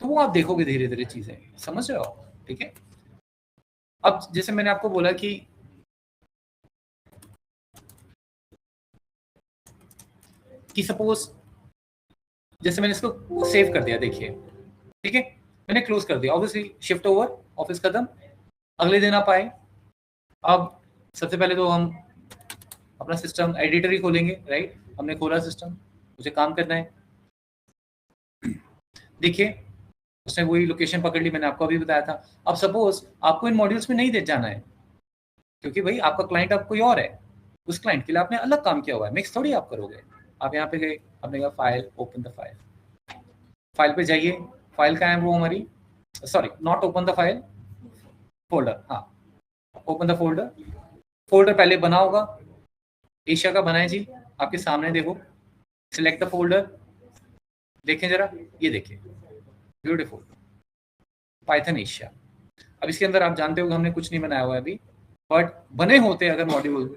तो वो आप देखोगे धीरे धीरे चीजें, समझ रहे हो? ठीक है। अब जैसे मैंने आपको बोला कि सपोज जैसे मैंने इसको सेव कर दिया, देखिए, ठीक है, मैंने क्लोज कर दिया, ऑब्वियसली शिफ्ट ओवर, ऑफिस खत्म। अगले दिन आप आए, अब सबसे पहले तो हम अपना सिस्टम एडिटर ही खोलेंगे, राइट? हमने खोला सिस्टम, मुझे काम करना है। देखिए उसने वही लोकेशन पकड़ ली, मैंने आपको अभी बताया था। अब सपोज आपको इन मॉड्यूल्स में नहीं दे जाना है, क्योंकि भाई आपका क्लाइंट अब कोई और है, उस क्लाइंट के लिए आपने अलग काम किया हुआ है, मिक्स थोड़ी आप करोगे। आप यहाँ पे गए, आपने कहा file, open the file, file पे जाइए, फाइल का है वो हमारी, sorry not open the file, folder, हाँ ओपन द फोल्डर। फोल्डर पहले बना होगा, एशिया का बनाए जी, आपके सामने देखो, सिलेक्ट द फोल्डर, देखें जरा, ये देखिए ब्यूटीफुल पाइथन एशिया। अब इसके अंदर आप जानते हो कि हमने कुछ नहीं बनाया हुआ है अभी, बट बने होते अगर मॉड्यूल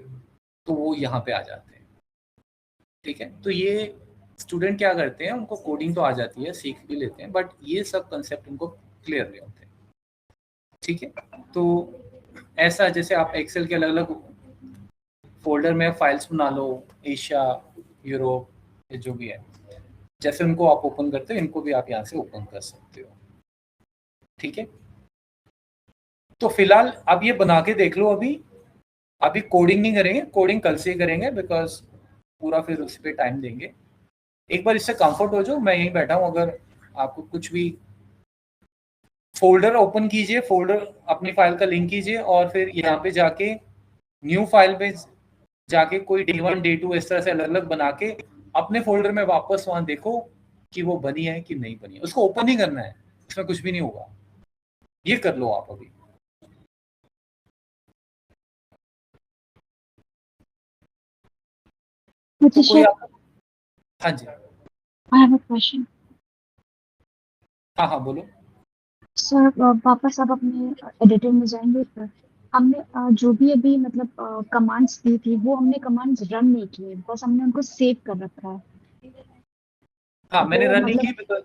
तो वो यहाँ पे आ जाते हैं, ठीक है? तो ये स्टूडेंट क्या करते हैं, उनको कोडिंग तो आ जाती है, सीख भी लेते हैं, बट ये सब कंसेप्ट उनको क्लियर नहीं होते, ठीक है? तो ऐसा जैसे आप एक्सेल के अलग अलग फोल्डर में फाइल्स बना लो, एशिया, यूरोप, जो भी है, जैसे उनको आप ओपन करते हो, इनको भी आप यहाँ से ओपन कर सकते हो, ठीक है? तो फिलहाल आप ये बना के देख लो। अभी कोडिंग नहीं करेंगे, कोडिंग कल से ही करेंगे, बिकॉज पूरा फिर उस पर टाइम देंगे। एक बार इससे कंफर्ट हो जाओ, मैं यहीं बैठा हूँ, अगर आपको कुछ भी, फोल्डर ओपन कीजिए, फोल्डर अपनी फाइल का लिंक कीजिए, और फिर यहाँ पे जाके न्यू फाइल पे जाके कोई D1 D2 इस तरह से अलग अलग बना के अपने फोल्डर में वापस वहां देखो कि वो बनी है कि नहीं बनी है। उसको ओपन नहीं करना है, इसमें कुछ भी नहीं होगा, ये कर लो आप अभी। तो कोई हाँ जी, I have a question. हाँ बोलो। सर वापस आप अपने एडिटर में जाएंगे, सर हमने जो भी अभी मतलब कमांड्स दी थी, वो हमने कमांड्स रन नहीं किए, बस हमने उनको सेव कर रखा है। हाँ मैंने वो रन नहीं मतलब की, बिकॉज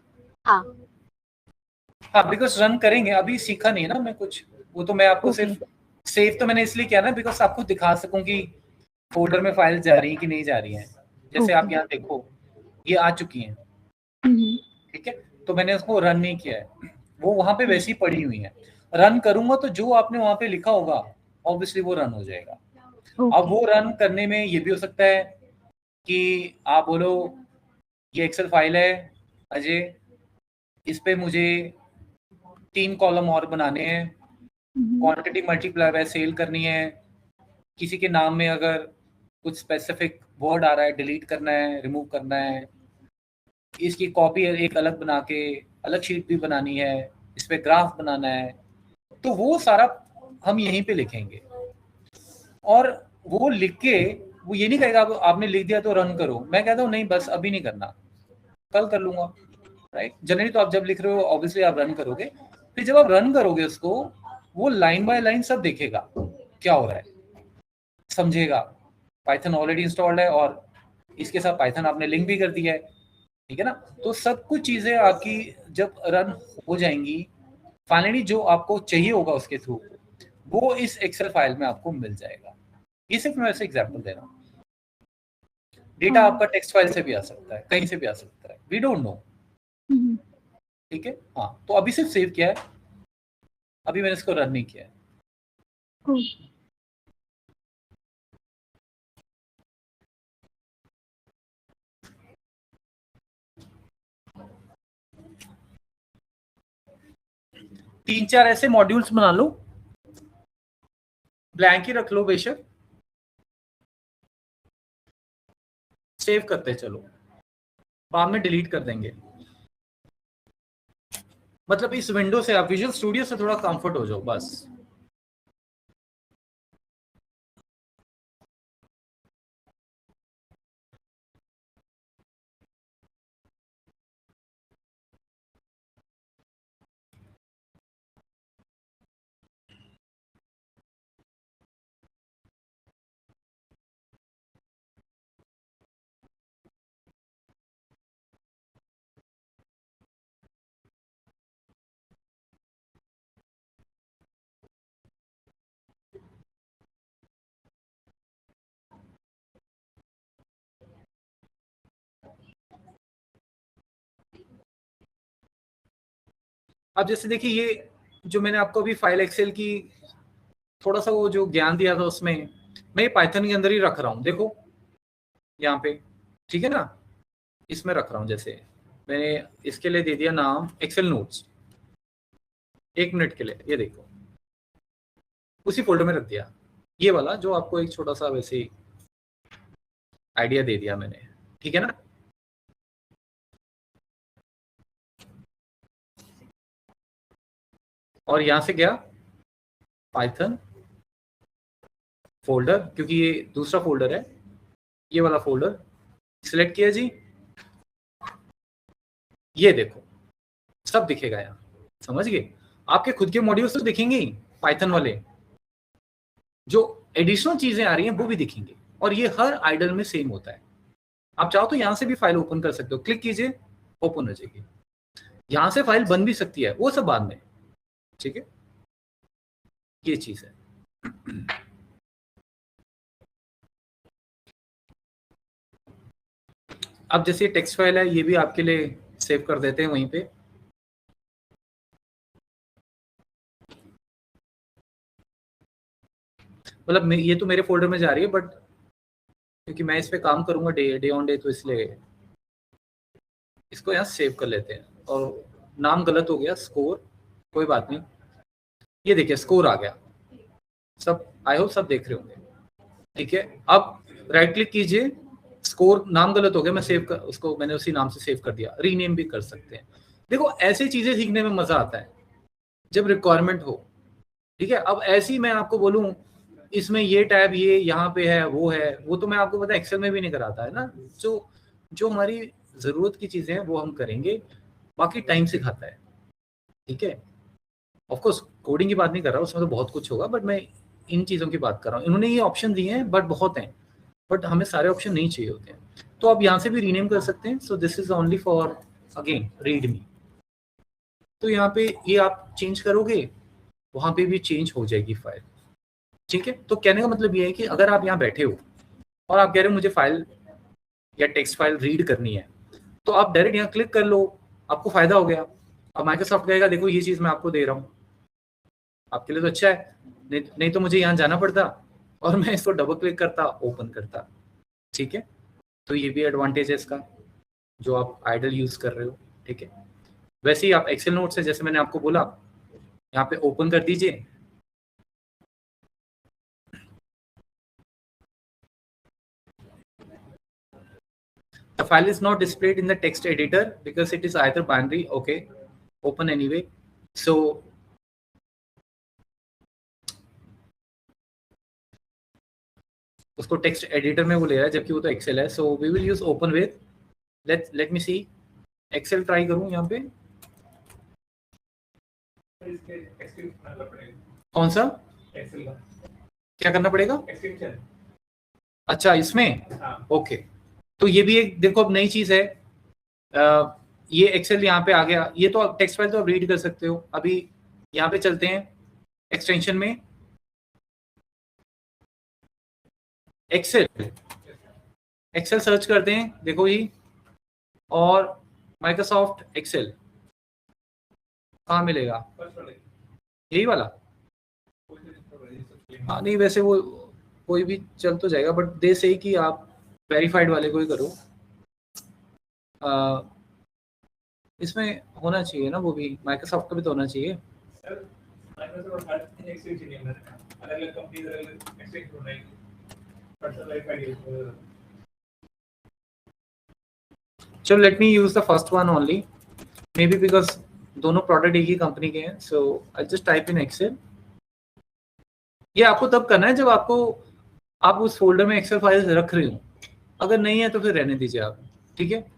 हाँ बिकॉज रन करेंगे, अभी सीखा नहीं है ना मैं कुछ, वो तो मैं आपको सिर्फ सेव तो मैंने इसलिए किया ना, बिकॉज आपको दिखा सकूं कि फोल्डर में फाइल जा रही है कि नहीं जा रही है। जैसे आप यहाँ देखो, ये आ चुकी हैं, ठीक है? तो मैंने उसको रन नहीं किया है, वो वहां पे वैसी पड़ी हुई है। रन करूंगा तो जो आपने वहां पे लिखा होगा ऑब्वियसली वो रन हो जाएगा। अब वो रन करने में ये भी हो सकता है कि आप बोलो ये एक्सेल फाइल है अजय, इस पे मुझे 3 कॉलम और बनाने हैं, क्वांटिटी मल्टीप्लाई बाय सेल करनी है, किसी के नाम में अगर कुछ स्पेसिफिक वर्ड आ रहा है डिलीट करना है, रिमूव करना है, इसकी कॉपी एक अलग बना के अलग शीट भी बनानी है, इस पे ग्राफ बनाना है, तो वो सारा हम यहीं पे लिखेंगे। और वो लिख के वो ये नहीं कहेगा आपने लिख दिया तो रन करो, मैं कहता हूँ नहीं बस अभी नहीं करना, कल कर लूंगा, राइट? जनरली तो आप जब लिख रहे हो ऑब्वियसली आप रन करोगे, फिर जब आप रन करोगे उसको, वो लाइन बाय लाइन सब देखेगा क्या हो रहा है, समझेगा। पाइथन ऑलरेडी इंस्टॉल्ड है और इसके साथ पाइथन आपने लिंक भी कर दिया है, ठीक है ना? तो सब कुछ चीजें आपकी जब रन हो जाएंगी, फाइनली जो आपको चाहिए होगा उसके थ्रू वो इस एक्सेल फाइल में आपको मिल जाएगा। ये सिर्फ मैं ऐसे एग्जांपल दे रहा हूँ। डेटा आपका टेक्स्ट फाइल से भी आ सकता है, कहीं से भी आ सकता है, वी डोंट नो। ठीक है, हाँ, तो अभी सिर्फ सेव किया है, अभी मैंने इसको रन नहीं किया है। तीन चार ऐसे मॉड्यूल्स बना लो, ब्लैंक ही रख लो बेशक, सेव करते चलो, बाद में डिलीट कर देंगे। मतलब इस विंडो से आप विजुअल स्टूडियो से थोड़ा कंफर्ट हो जाओ बस। अब जैसे देखिए, ये जो मैंने आपको अभी फाइल एक्सेल की थोड़ा सा वो जो ज्ञान दिया था, उसमें मैं ये पाइथन के अंदर ही रख रहा हूँ, देखो यहाँ पे, ठीक है ना, इसमें रख रहा हूँ। जैसे मैंने इसके लिए दे दिया नाम एक्सेल नोट्स, 1 मिनट के लिए, ये देखो उसी फोल्डर में रख दिया, ये वाला जो आपको एक छोटा सा वैसे आइडिया दे दिया मैंने, ठीक है ना। और यहां से गया पाइथन फोल्डर, क्योंकि ये दूसरा फोल्डर है, ये वाला फोल्डर सिलेक्ट किया जी, ये देखो सब दिखेगा यहाँ, समझ गए। आपके खुद के मॉड्यूल्स तो दिखेंगे ही, पाइथन वाले जो एडिशनल चीजें आ रही हैं वो भी दिखेंगे, और ये हर आइडल में सेम होता है। आप चाहो तो यहां से भी फाइल ओपन कर सकते हो, क्लिक कीजिए, ओपन हो जाएगी। यहां से फाइल बन भी सकती है, वो सब बाद में, ठीक है, ये चीज है। अब जैसे टेक्स्ट फाइल है, ये भी आपके लिए सेव कर देते हैं वहीं पे। मतलब ये तो मेरे फोल्डर में जा रही है, बट क्योंकि मैं इस पे काम करूंगा डे ऑन डे, तो इसलिए इसको यहाँ सेव कर लेते हैं। और नाम गलत हो गया, स्कोर, कोई बात नहीं, ये देखिए स्कोर आ गया, सब आई होप सब देख रहे होंगे, ठीक है। अब राइट क्लिक कीजिए, स्कोर नाम गलत हो गया, मैं सेव कर, उसको मैंने उसी नाम से सेव कर दिया, रीनेम भी कर सकते हैं। देखो ऐसी चीजें सीखने में मजा आता है जब रिक्वायरमेंट हो, ठीक है। अब ऐसी मैं आपको बोलूं इसमें ये टैब ये यहाँ पे है, वो तो मैं आपको पता एक्सेल में भी नहीं कराता है ना। जो हमारी जरूरत की चीजें हैं वो हम करेंगे, बाकी टाइम सिखाता है, ठीक है। ऑफकोर्स कोडिंग की बात नहीं कर रहा, उसमें तो बहुत कुछ होगा, बट मैं इन चीज़ों की बात कर रहा हूँ। इन्होंने ये ऑप्शन दिए हैं बट बहुत हैं, बट हमें सारे ऑप्शन नहीं चाहिए होते हैं, तो आप यहाँ से भी रीनेम कर सकते हैं। So this is only for again read me, तो यहाँ पे ये आप चेंज करोगे, वहाँ पे भी चेंज हो जाएगी फाइल, ठीक है। तो कहने का मतलब ये है कि अगर आप यहाँ बैठे हो और आप कह रहे हो मुझे फाइल या टेक्स्ट फाइल रीड करनी है, तो आप डायरेक्ट यहाँ क्लिक कर लो, आपको फायदा हो गया। अब माइक्रोसॉफ्ट कहेगा देखो ये चीज़ मैं आपको दे रहा हूँ, आपके लिए तो अच्छा है, नहीं तो मुझे यहाँ जाना पड़ता और मैं इसको डबल क्लिक करता, ओपन करता, ठीक है। तो ये भी एडवांटेज है इसका, जो आप आइडल यूज कर रहे हो, ठीक है। वैसे ही आप एक्सेल नोट से, जैसे मैंने आपको बोला, यहाँ पे ओपन कर दीजिए, the file is not displayed in the text editor because it is either binary, okay, open anyway. So उसको टेक्स्ट एडिटर में वो ले रहा है, जबकि वो तो एक्सेल है। So we will use open with, let me see, Excel try करूं यहाँ पे, कौन सा एक्सेल का क्या करना पड़ेगा, एक्सटेंशन, अच्छा इसमें, ओके। तो ये भी एक देखो अब नई चीज है, ये एक्सेल यहाँ पे आ गया, ये तो टेक्स्ट फाइल तो आप रीड कर सकते हो। अभी यहाँ पे चलते हैं एक्सटेंशन में, एक्सेल सर्च करते हैं, देखो जी, और माइक्रोसॉफ्ट एक्सेल कहाँ मिलेगा? यही वाला? हाँ नहीं, वैसे वो कोई भी चल तो जाएगा, बट दे से कि आप वेरीफाइड वाले को ही करो। इसमें होना चाहिए ना, वो भी माइक्रोसॉफ्ट का भी तो होना चाहिए। चलो let me use the first one only, maybe because दोनों प्रोडक्ट एक ही कंपनी के हैं। So I just type in Excel. ये आपको तब करना है जब आप उस फोल्डर में एक्सेल फाइल्स रख रहे हो। अगर नहीं है तो फिर रहने दीजिए आप, ठीक है।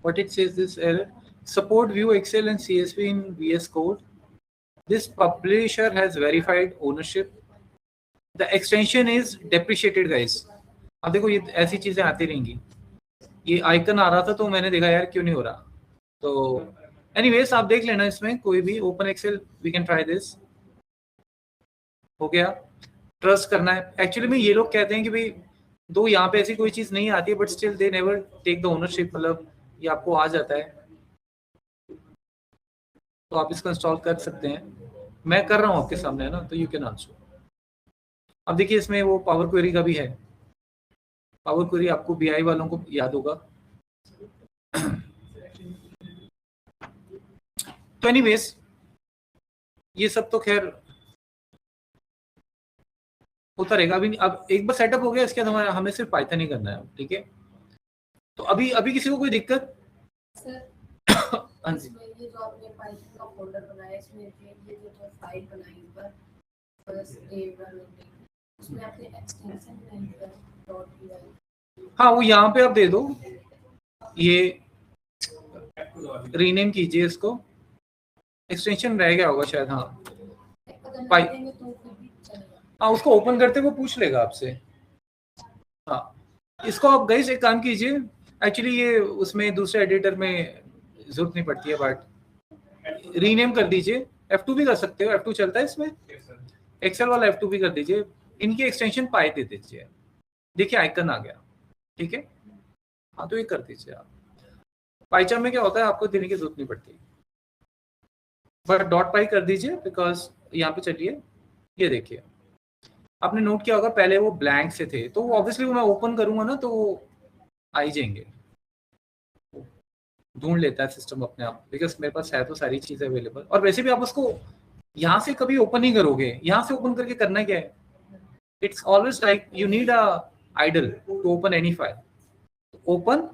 What it says, this error: support view Excel and CSV in VS Code. This publisher has verified ownership. The extension is depreciated, guys. अब देखो ये ऐसी चीजें आती रहेंगी। ये आइकन आ रहा था तो मैंने देखा यार क्यों नहीं हो रहा। तो एनीवेज आप देख लेना, इसमें कोई भी open Excel, we can try this. हो गया, ट्रस्ट करना है। एक्चुअली में ये लोग कहते हैं कि भाई दो यहाँ पे ऐसी कोई चीज नहीं आती है, but still they never take the ownership. मतलब ये आपको आ जाता है तो आप इसको इंस्टॉल कर सकते हैं। मैं कर रहा हूँ आपके सामने, है ना, तो यू कैन आल्सो। अब देखिए इसमें वो पावर क्वेरी का भी है। पावर क्वेरी आपको बीआई वालों को याद होगा। तो एनीवेज ये सब तो खैर होता रहेगा। अभी अब एक बार सेटअप हो गया, इसके बाद हमें सिर्फ पाइथन ही करना है, ठीक है। तो अभी किसी को कोई दिक्कत? हाँ जी, ये जो आपने पाइथन का फोल्डर बनाया, इसमें ये जो फाइल बनाई पर बस A1 उसमें आपने एक्सटेंशन नहीं किया .py। हाँ वो यहाँ पे आप दे दो, ये रीनेम कीजिए इसको। एक्सटेंशन रह गया होगा शायद। हाँ हाँ, उसको ओपन करते वो पूछ लेगा आपसे। हाँ इसको आप गाइस एक काम कीजिए, एक्चुअली ये उसमें दूसरे एडिटर में जरूरत नहीं पड़ती है, बट रीनेम कर दीजिए। F2 भी कर सकते हो, F2 चलता है इसमें। एक्सेल वाला F2 भी कर दीजिए। इनकी एक्सटेंशन पाई दे दीजिए। देखिए आइकन आ गया, ठीक है। हाँ तो ये कर दीजिए आप। पाइचार्म में क्या होता है, आपको देने की जरूरत नहीं पड़ती, बट डॉट पाई कर दीजिए बिकॉज यहाँ पे चलिए ये देखिए आपने नोट किया होगा पहले वो ब्लैंक से थे, तो ऑब्वियसली वो मैं ओपन करूंगा ना तो वो आ ही जाएंगे। ढूंढ लेता है सिस्टम अपने आप, बिकॉज मेरे पास है तो सारी चीजें अवेलेबल। और वैसे भी आप उसको यहाँ से कभी ओपन नहीं करोगे, यहाँ से ओपन करके करना क्या है? It's always like you need a IDLE to open any file. Open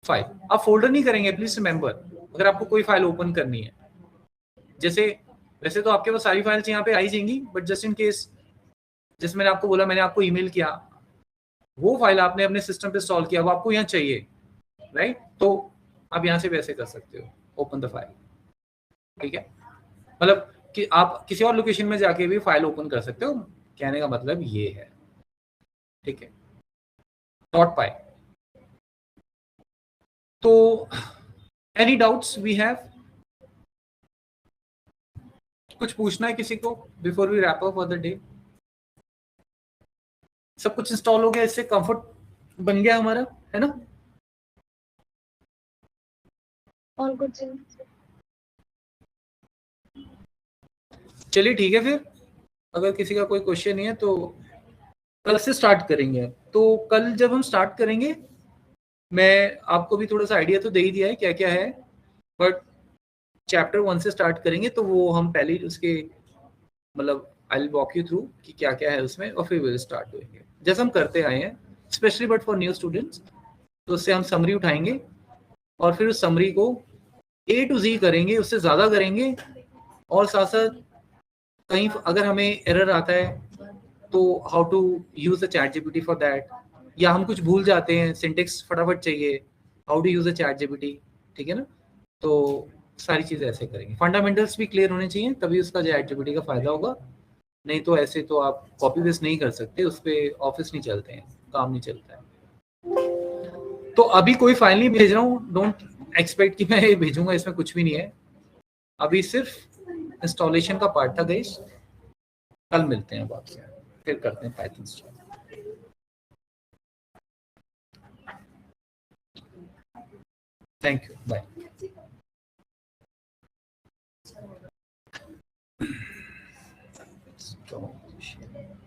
file आप फोल्डर नहीं करेंगे, प्लीज रिमेंबर। अगर आपको कोई फाइल ओपन करनी है, जैसे वैसे तो आपके पास सारी फाइल्स यहाँ पे आई जाएंगी, बट जस्ट इन केस, जैसे मैंने आपको बोला, मैंने आपको ईमेल किया, वो फाइल आपने अपने सिस्टम पे इंस्टॉल किया, वो आपको यहाँ चाहिए, राइट? तो आप यहाँ से वैसे कर सकते हो, ओपन द फाइल, ठीक है। मतलब कि आप किसी और लोकेशन में जाके भी फाइल ओपन कर सकते हो, कहने का मतलब ये है, ठीक है। डॉट पाई। तो एनी डाउट्स वी हैव? कुछ पूछना है किसी को before we wrap up for the day? सब कुछ इंस्टॉल हो गया, इससे कंफर्ट बन गया हमारा, है ना? और कुछ? चलिए ठीक है, फिर अगर किसी का कोई क्वेश्चन नहीं है तो कल से स्टार्ट करेंगे। तो कल जब हम स्टार्ट करेंगे, मैं आपको भी थोड़ा सा आइडिया तो दे ही दिया है क्या क्या है, बट चैप्टर 1 से स्टार्ट करेंगे तो वो हम पहले ही उसके मतलब I will walk you through कि क्या क्या है उसमें, और फिर विल स्टार्ट करेंगे जैसे हम करते आए हैं, specially but for new students. तो उससे हम समरी उठाएंगे और फिर उस समरी को A to Z करेंगे, उससे ज़्यादा करेंगे। और साथ साथ कहीं अगर हमें एरर आता है तो how to use the chat GPT for that, या हम कुछ भूल जाते हैं, सिंटेक्स फटाफट चाहिए, how to use the chat GPT, ठीक है ना। तो सारी चीजें ऐसे करेंगे, फंडामेंटल्स भी क्लियर होने चाहिए, तभी उसका ChatGPT का फायदा होगा। नहीं तो ऐसे तो आप कॉपी पेस्ट नहीं कर सकते, उस पर ऑफिस नहीं चलते हैं, काम नहीं चलता है। तो अभी कोई फाइल नहीं भेज रहा हूँ, डोंट एक्सपेक्ट कि मैं ये भेजूंगा, इसमें कुछ भी नहीं है, अभी सिर्फ इंस्टॉलेशन का पार्ट था गाइस। कल मिलते हैं बात, फिर करते हैं Python start. Thank you, bye. Stop.